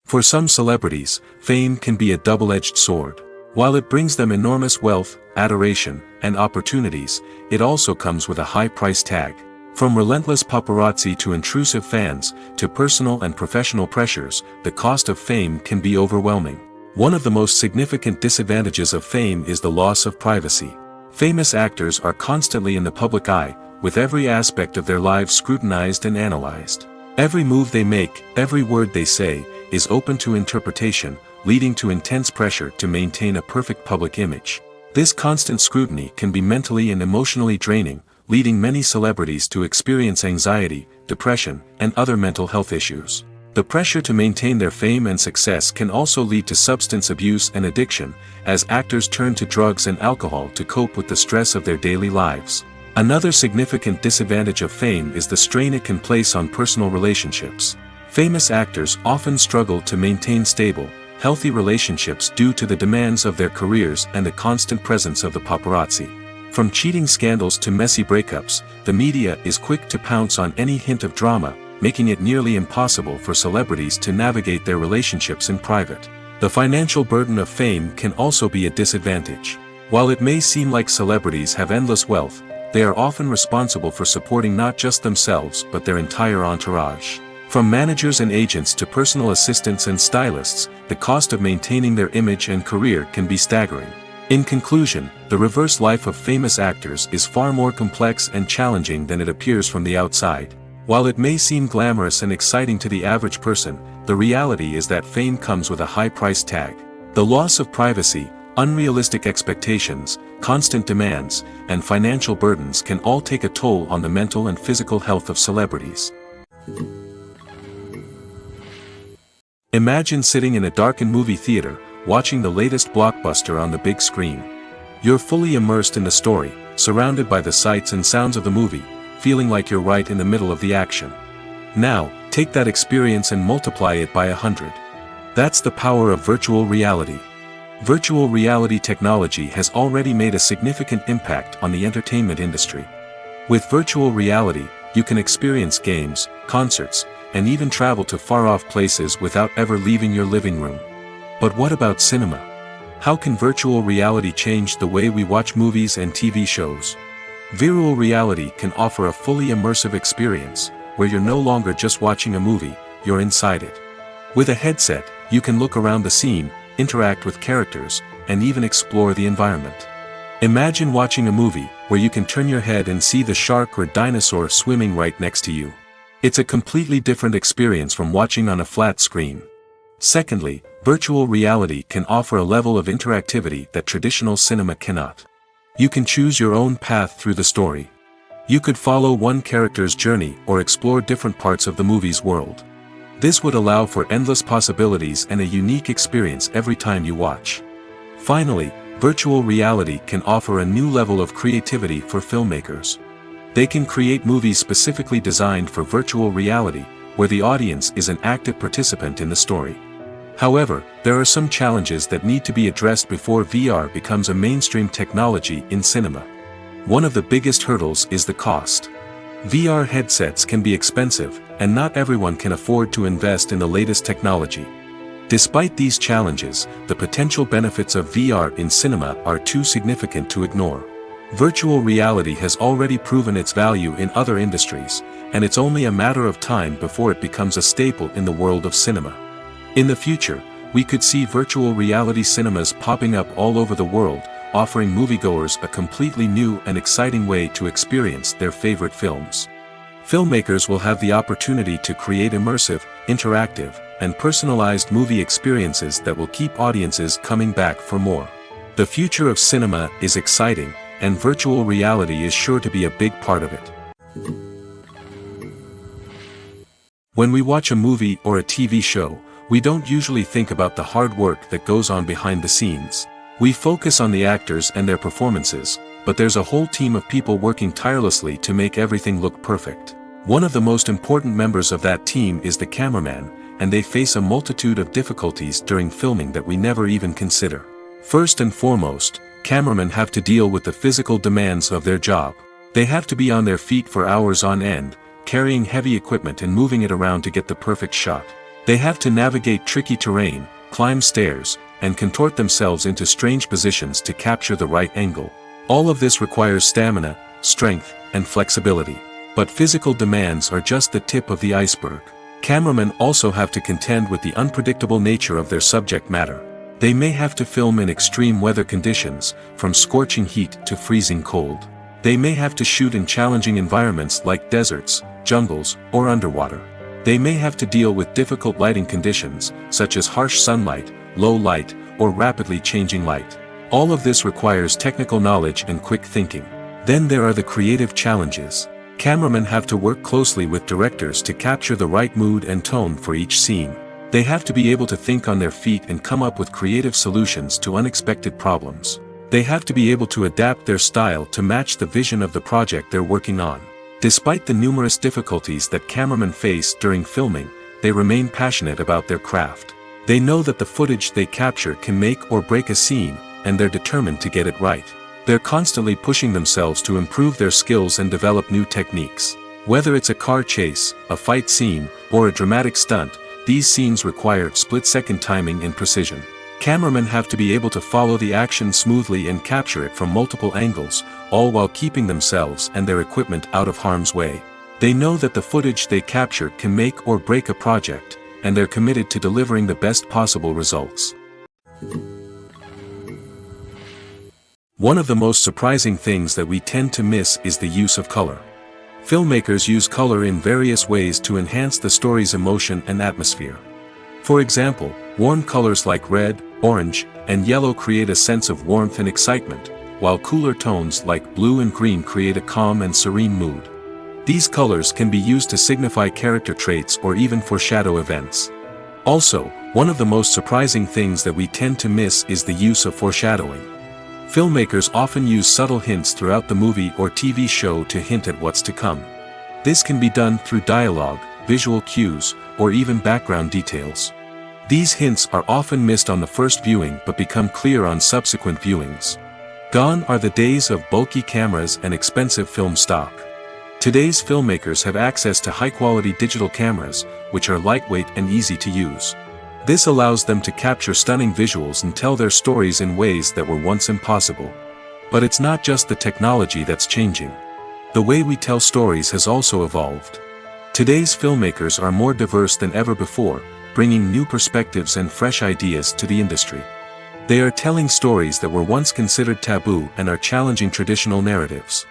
For some celebrities, fame can be a double-edged sword. While it brings them enormous wealth, adoration, and opportunities, it also comes with a high price tag. From relentless paparazzi to intrusive fans, to personal and professional pressures, the cost of fame can be overwhelming. One of the most significant disadvantages of fame is the loss of privacy. Famous actors are constantly in the public eye, with every aspect of their lives scrutinized and analyzed. Every move they make, every word they say, is open to interpretation, leading to intense pressure to maintain a perfect public image. This constant scrutiny can be mentally and emotionally draining, leading many celebrities to experience anxiety, depression, and other mental health issues. The pressure to maintain their fame and success can also lead to substance abuse and addiction, as actors turn to drugs and alcohol to cope with the stress of their daily lives. Another significant disadvantage of fame is the strain it can place on personal relationships. Famous actors often struggle to maintain stable, healthy relationships due to the demands of their careers and the constant presence of the paparazzi. From cheating scandals to messy breakups, the media is quick to pounce on any hint of drama, making it nearly impossible for celebrities to navigate their relationships in private. The financial burden of fame can also be a disadvantage. While it may seem like celebrities have endless wealth, they are often responsible for supporting not just themselves but their entire entourage. From managers and agents to personal assistants and stylists, the cost of maintaining their image and career can be staggering. In conclusion, the reverse life of famous actors is far more complex and challenging than it appears from the outside. While it may seem glamorous and exciting to the average person, the reality is that fame comes with a high price tag. The loss of privacy, Unrealistic expectations, constant demands, and financial burdens can all take a toll on the mental and physical health of celebrities. Imagine sitting in a darkened movie theater, watching the latest blockbuster on the big screen. You're fully immersed in the story, surrounded by the sights and sounds of the movie, feeling like you're right in the middle of the action. Now, take that experience and multiply it by 100. That's the power of virtual reality. Virtual reality technology has already made a significant impact on the entertainment industry. With virtual reality, you can experience games, concerts, and even travel to far-off places without ever leaving your living room. But what about cinema? How can virtual reality change the way we watch movies and TV shows? Virtual reality can offer a fully immersive experience, where you're no longer just watching a movie, you're inside it. With a headset, you can look around the scene, interact with characters, and even explore the environment. Imagine watching a movie, where you can turn your head and see the shark or dinosaur swimming right next to you. It's a completely different experience from watching on a flat screen. Secondly, virtual reality can offer a level of interactivity that traditional cinema cannot. You can choose your own path through the story. You could follow one character's journey or explore different parts of the movie's world. This would allow for endless possibilities and a unique experience every time you watch. Finally, virtual reality can offer a new level of creativity for filmmakers. They can create movies specifically designed for virtual reality, where the audience is an active participant in the story. However, there are some challenges that need to be addressed before VR becomes a mainstream technology in cinema. One of the biggest hurdles is the cost. VR headsets can be expensive, and not everyone can afford to invest in the latest technology. Despite these challenges, the potential benefits of VR in cinema are too significant to ignore. Virtual reality has already proven its value in other industries, and it's only a matter of time before it becomes a staple in the world of cinema. In the future, we could see virtual reality cinemas popping up all over the world, offering moviegoers a completely new and exciting way to experience their favorite films. Filmmakers will have the opportunity to create immersive, interactive, and personalized movie experiences that will keep audiences coming back for more. The future of cinema is exciting, and virtual reality is sure to be a big part of it. When we watch a movie or a TV show, we don't usually think about the hard work that goes on behind the scenes. We focus on the actors and their performances, but there's a whole team of people working tirelessly to make everything look perfect. One of the most important members of that team is the cameraman, and they face a multitude of difficulties during filming that we never even consider. First and foremost, cameramen have to deal with the physical demands of their job. They have to be on their feet for hours on end, carrying heavy equipment and moving it around to get the perfect shot. They have to navigate tricky terrain, climb stairs, and contort themselves into strange positions to capture the right angle. All of this requires stamina, strength, and flexibility. But physical demands are just the tip of the iceberg. Cameramen also have to contend with the unpredictable nature of their subject matter. They may have to film in extreme weather conditions, from scorching heat to freezing cold. They may have to shoot in challenging environments like deserts, jungles, or underwater. They may have to deal with difficult lighting conditions, such as harsh sunlight, low light, or rapidly changing light. All of this requires technical knowledge and quick thinking. Then there are the creative challenges. Cameramen have to work closely with directors to capture the right mood and tone for each scene. They have to be able to think on their feet and come up with creative solutions to unexpected problems. They have to be able to adapt their style to match the vision of the project they're working on. Despite the numerous difficulties that cameramen face during filming, they remain passionate about their craft. They know that the footage they capture can make or break a scene, and they're determined to get it right. They're constantly pushing themselves to improve their skills and develop new techniques. Whether it's a car chase, a fight scene, or a dramatic stunt, these scenes require split-second timing and precision. Cameramen have to be able to follow the action smoothly and capture it from multiple angles, all while keeping themselves and their equipment out of harm's way. They know that the footage they capture can make or break a project, and they're committed to delivering the best possible results. One of the most surprising things that we tend to miss is the use of color. Filmmakers use color in various ways to enhance the story's emotion and atmosphere. For example, warm colors like red, orange, and yellow create a sense of warmth and excitement, while cooler tones like blue and green create a calm and serene mood. These colors can be used to signify character traits or even foreshadow events. Also, one of the most surprising things that we tend to miss is the use of foreshadowing. Filmmakers often use subtle hints throughout the movie or TV show to hint at what's to come. This can be done through dialogue, visual cues, or even background details. These hints are often missed on the first viewing but become clear on subsequent viewings. Gone are the days of bulky cameras and expensive film stock. Today's filmmakers have access to high-quality digital cameras, which are lightweight and easy to use. This allows them to capture stunning visuals and tell their stories in ways that were once impossible. But it's not just the technology that's changing. The way we tell stories has also evolved. Today's filmmakers are more diverse than ever before, bringing new perspectives and fresh ideas to the industry. They are telling stories that were once considered taboo and are challenging traditional narratives.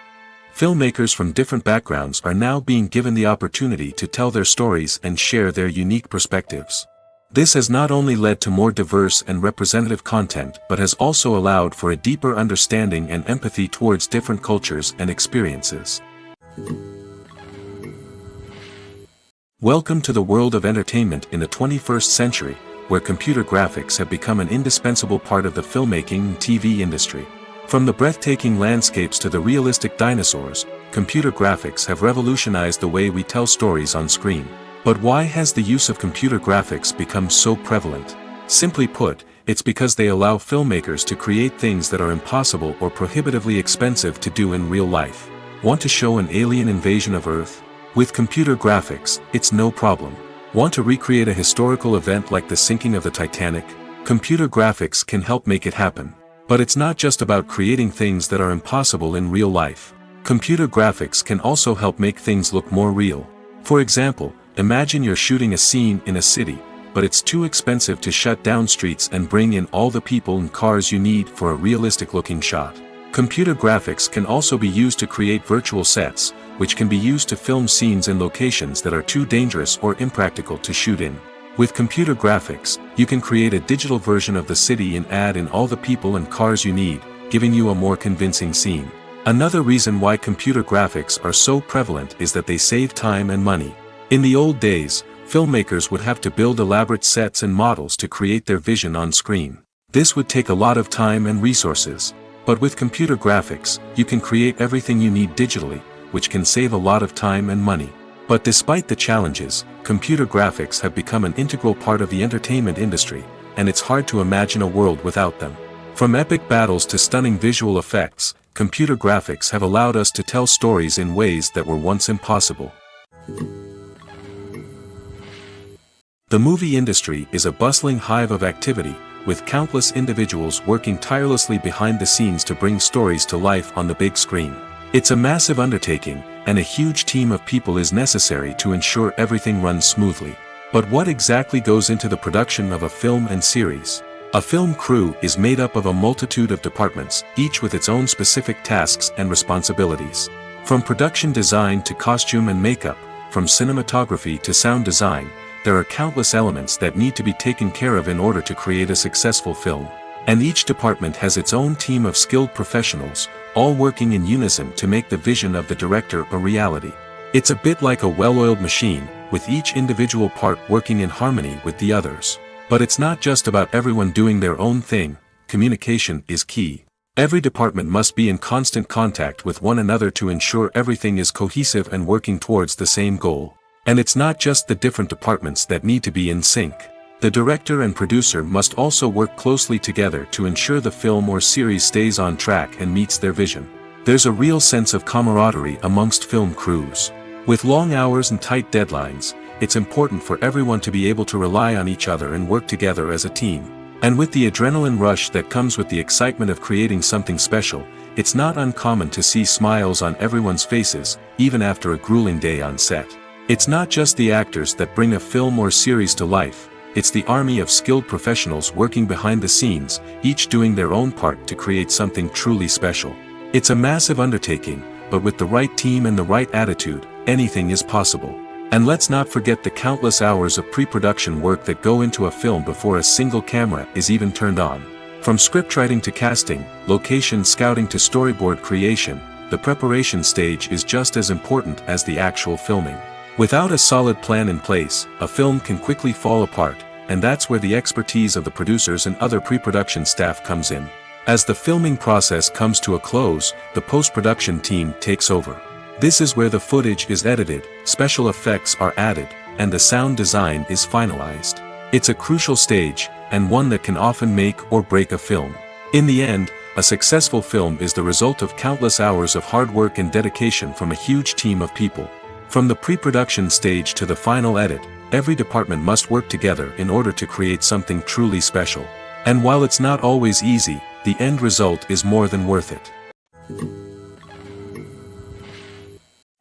Filmmakers from different backgrounds are now being given the opportunity to tell their stories and share their unique perspectives. This has not only led to more diverse and representative content but has also allowed for a deeper understanding and empathy towards different cultures and experiences. Welcome to the world of entertainment in the 21st century, where computer graphics have become an indispensable part of the filmmaking and TV industry. From the breathtaking landscapes to the realistic dinosaurs, computer graphics have revolutionized the way we tell stories on screen. But why has the use of computer graphics become so prevalent? Simply put, it's because they allow filmmakers to create things that are impossible or prohibitively expensive to do in real life. Want to show an alien invasion of Earth? With computer graphics, it's no problem. Want to recreate a historical event like the sinking of the Titanic? Computer graphics can help make it happen. But it's not just about creating things that are impossible in real life. Computer graphics can also help make things look more real. For example, imagine you're shooting a scene in a city, but it's too expensive to shut down streets and bring in all the people and cars you need for a realistic-looking shot. Computer graphics can also be used to create virtual sets, which can be used to film scenes in locations that are too dangerous or impractical to shoot in. With computer graphics, you can create a digital version of the city and add in all the people and cars you need, giving you a more convincing scene. Another reason why computer graphics are so prevalent is that they save time and money. In the old days, filmmakers would have to build elaborate sets and models to create their vision on screen. This would take a lot of time and resources. But with computer graphics, you can create everything you need digitally, which can save a lot of time and money. But despite the challenges, computer graphics have become an integral part of the entertainment industry, and it's hard to imagine a world without them. From epic battles to stunning visual effects, computer graphics have allowed us to tell stories in ways that were once impossible. The movie industry is a bustling hive of activity, with countless individuals working tirelessly behind the scenes to bring stories to life on the big screen. It's a massive undertaking, and a huge team of people is necessary to ensure everything runs smoothly. But what exactly goes into the production of a film and series? A film crew is made up of a multitude of departments, each with its own specific tasks and responsibilities. From production design to costume and makeup, from cinematography to sound design, there are countless elements that need to be taken care of in order to create a successful film. And each department has its own team of skilled professionals, all working in unison to make the vision of the director a reality. It's a bit like a well-oiled machine, with each individual part working in harmony with the others. But it's not just about everyone doing their own thing. Communication is key. Every department must be in constant contact with one another to ensure everything is cohesive and working towards the same goal. And it's not just the different departments that need to be in sync. The director and producer must also work closely together to ensure the film or series stays on track and meets their vision. There's a real sense of camaraderie amongst film crews. With long hours and tight deadlines, it's important for everyone to be able to rely on each other and work together as a team. And with the adrenaline rush that comes with the excitement of creating something special, it's not uncommon to see smiles on everyone's faces, even after a grueling day on set. It's not just the actors that bring a film or series to life, it's the army of skilled professionals working behind the scenes, each doing their own part to create something truly special. It's a massive undertaking, but with the right team and the right attitude, anything is possible. And let's not forget the countless hours of pre-production work that go into a film before a single camera is even turned on. From scriptwriting to casting, location scouting to storyboard creation, the preparation stage is just as important as the actual filming. Without a solid plan in place, a film can quickly fall apart, and that's where the expertise of the producers and other pre-production staff comes in. As the filming process comes to a close, the post-production team takes over. This is where the footage is edited, special effects are added, and the sound design is finalized. It's a crucial stage, and one that can often make or break a film. In the end, a successful film is the result of countless hours of hard work and dedication from a huge team of people. From the pre-production stage to the final edit, every department must work together in order to create something truly special. And while it's not always easy, the end result is more than worth it.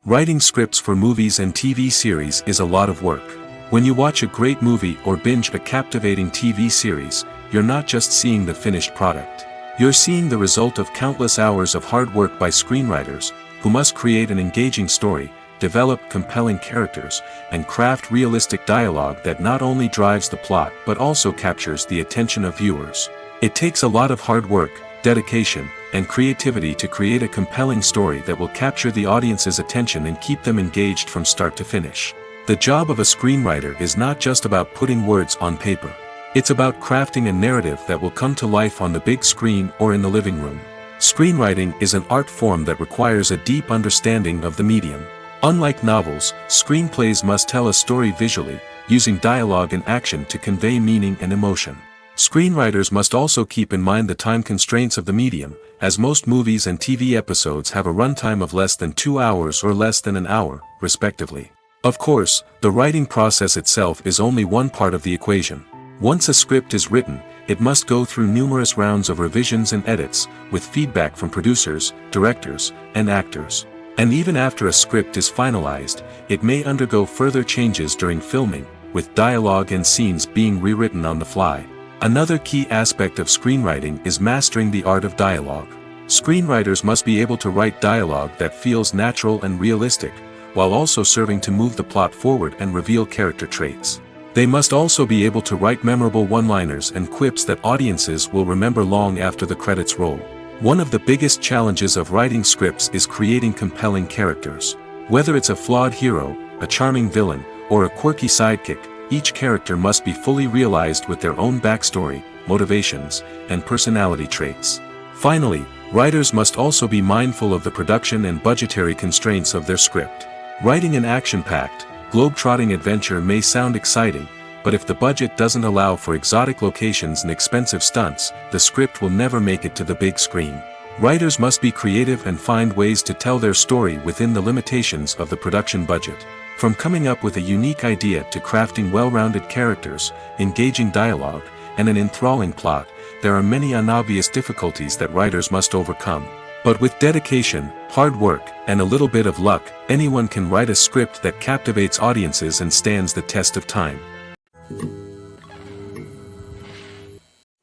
Writing scripts for movies and TV series is a lot of work. When you watch a great movie or binge a captivating TV series, you're not just seeing the finished product. You're seeing the result of countless hours of hard work by screenwriters, who must create an engaging story, develop compelling characters, and craft realistic dialogue that not only drives the plot but also captures the attention of viewers. It takes a lot of hard work, dedication, and creativity to create a compelling story that will capture the audience's attention and keep them engaged from start to finish. The job of a screenwriter is not just about putting words on paper. It's about crafting a narrative that will come to life on the big screen or in the living room. Screenwriting is an art form that requires a deep understanding of the medium. Unlike novels, screenplays must tell a story visually, using dialogue and action to convey meaning and emotion. Screenwriters must also keep in mind the time constraints of the medium, as most movies and TV episodes have a runtime of less than 2 hours or less than an hour, respectively. Of course, the writing process itself is only one part of the equation. Once a script is written, it must go through numerous rounds of revisions and edits, with feedback from producers, directors, and actors. And even after a script is finalized, it may undergo further changes during filming, with dialogue and scenes being rewritten on the fly. Another key aspect of screenwriting is mastering the art of dialogue. Screenwriters must be able to write dialogue that feels natural and realistic, while also serving to move the plot forward and reveal character traits. They must also be able to write memorable one-liners and quips that audiences will remember long after the credits roll. One of the biggest challenges of writing scripts is creating compelling characters. Whether it's a flawed hero, a charming villain, or a quirky sidekick, each character must be fully realized with their own backstory, motivations, and personality traits. Finally, writers must also be mindful of the production and budgetary constraints of their script. Writing an action-packed, globe-trotting adventure may sound exciting, but if the budget doesn't allow for exotic locations and expensive stunts, the script will never make it to the big screen. Writers must be creative and find ways to tell their story within the limitations of the production budget. From coming up with a unique idea to crafting well-rounded characters, engaging dialogue, and an enthralling plot, there are many unobvious difficulties that writers must overcome. But with dedication, hard work, and a little bit of luck, anyone can write a script that captivates audiences and stands the test of time.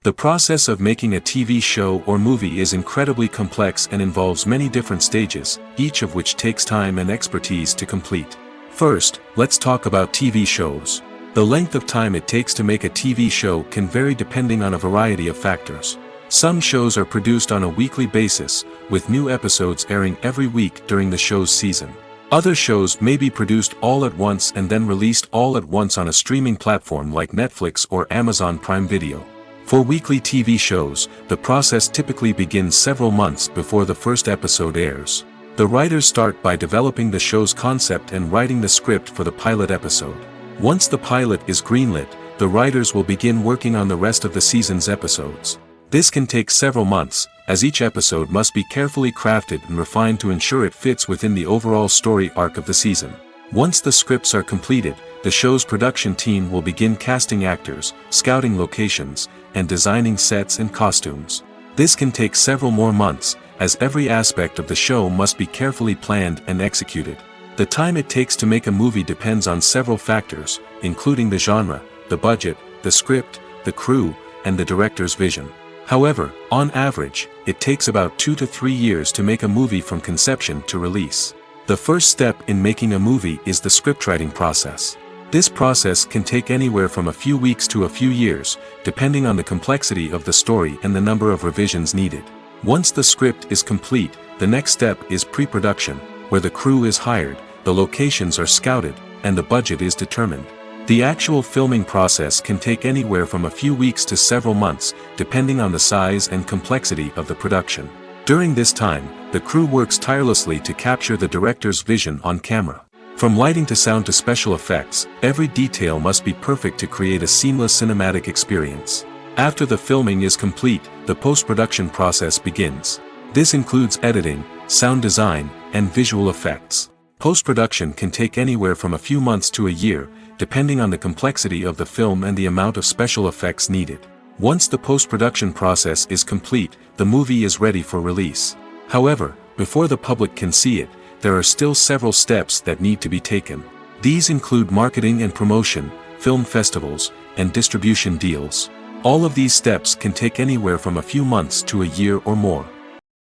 The process of making a TV show or movie is incredibly complex and involves many different stages, each of which takes time and expertise to complete. First, let's talk about TV shows. The length of time it takes to make a TV show can vary depending on a variety of factors. Some shows are produced on a weekly basis, with new episodes airing every week during the show's season. Other shows may be produced all at once and then released all at once on a streaming platform like Netflix or Amazon Prime Video. For weekly TV shows, the process typically begins several months before the first episode airs. The writers start by developing the show's concept and writing the script for the pilot episode. Once the pilot is greenlit, the writers will begin working on the rest of the season's episodes. This can take several months, as each episode must be carefully crafted and refined to ensure it fits within the overall story arc of the season. Once the scripts are completed, the show's production team will begin casting actors, scouting locations, and designing sets and costumes. This can take several more months, as every aspect of the show must be carefully planned and executed. The time it takes to make a movie depends on several factors, including the genre, the budget, the script, the crew, and the director's vision. However, on average, it takes about 2 to 3 years to make a movie from conception to release. The first step in making a movie is the scriptwriting process. This process can take anywhere from a few weeks to a few years, depending on the complexity of the story and the number of revisions needed. Once the script is complete, the next step is pre-production, where the crew is hired, the locations are scouted, and the budget is determined. The actual filming process can take anywhere from a few weeks to several months, depending on the size and complexity of the production. During this time, the crew works tirelessly to capture the director's vision on camera. From lighting to sound to special effects, every detail must be perfect to create a seamless cinematic experience. After the filming is complete, the post-production process begins. This includes editing, sound design, and visual effects. Post-production can take anywhere from a few months to a year, depending on the complexity of the film and the amount of special effects needed. Once the post-production process is complete, the movie is ready for release. However, before the public can see it, there are still several steps that need to be taken. These include marketing and promotion, film festivals, and distribution deals. All of these steps can take anywhere from a few months to a year or more.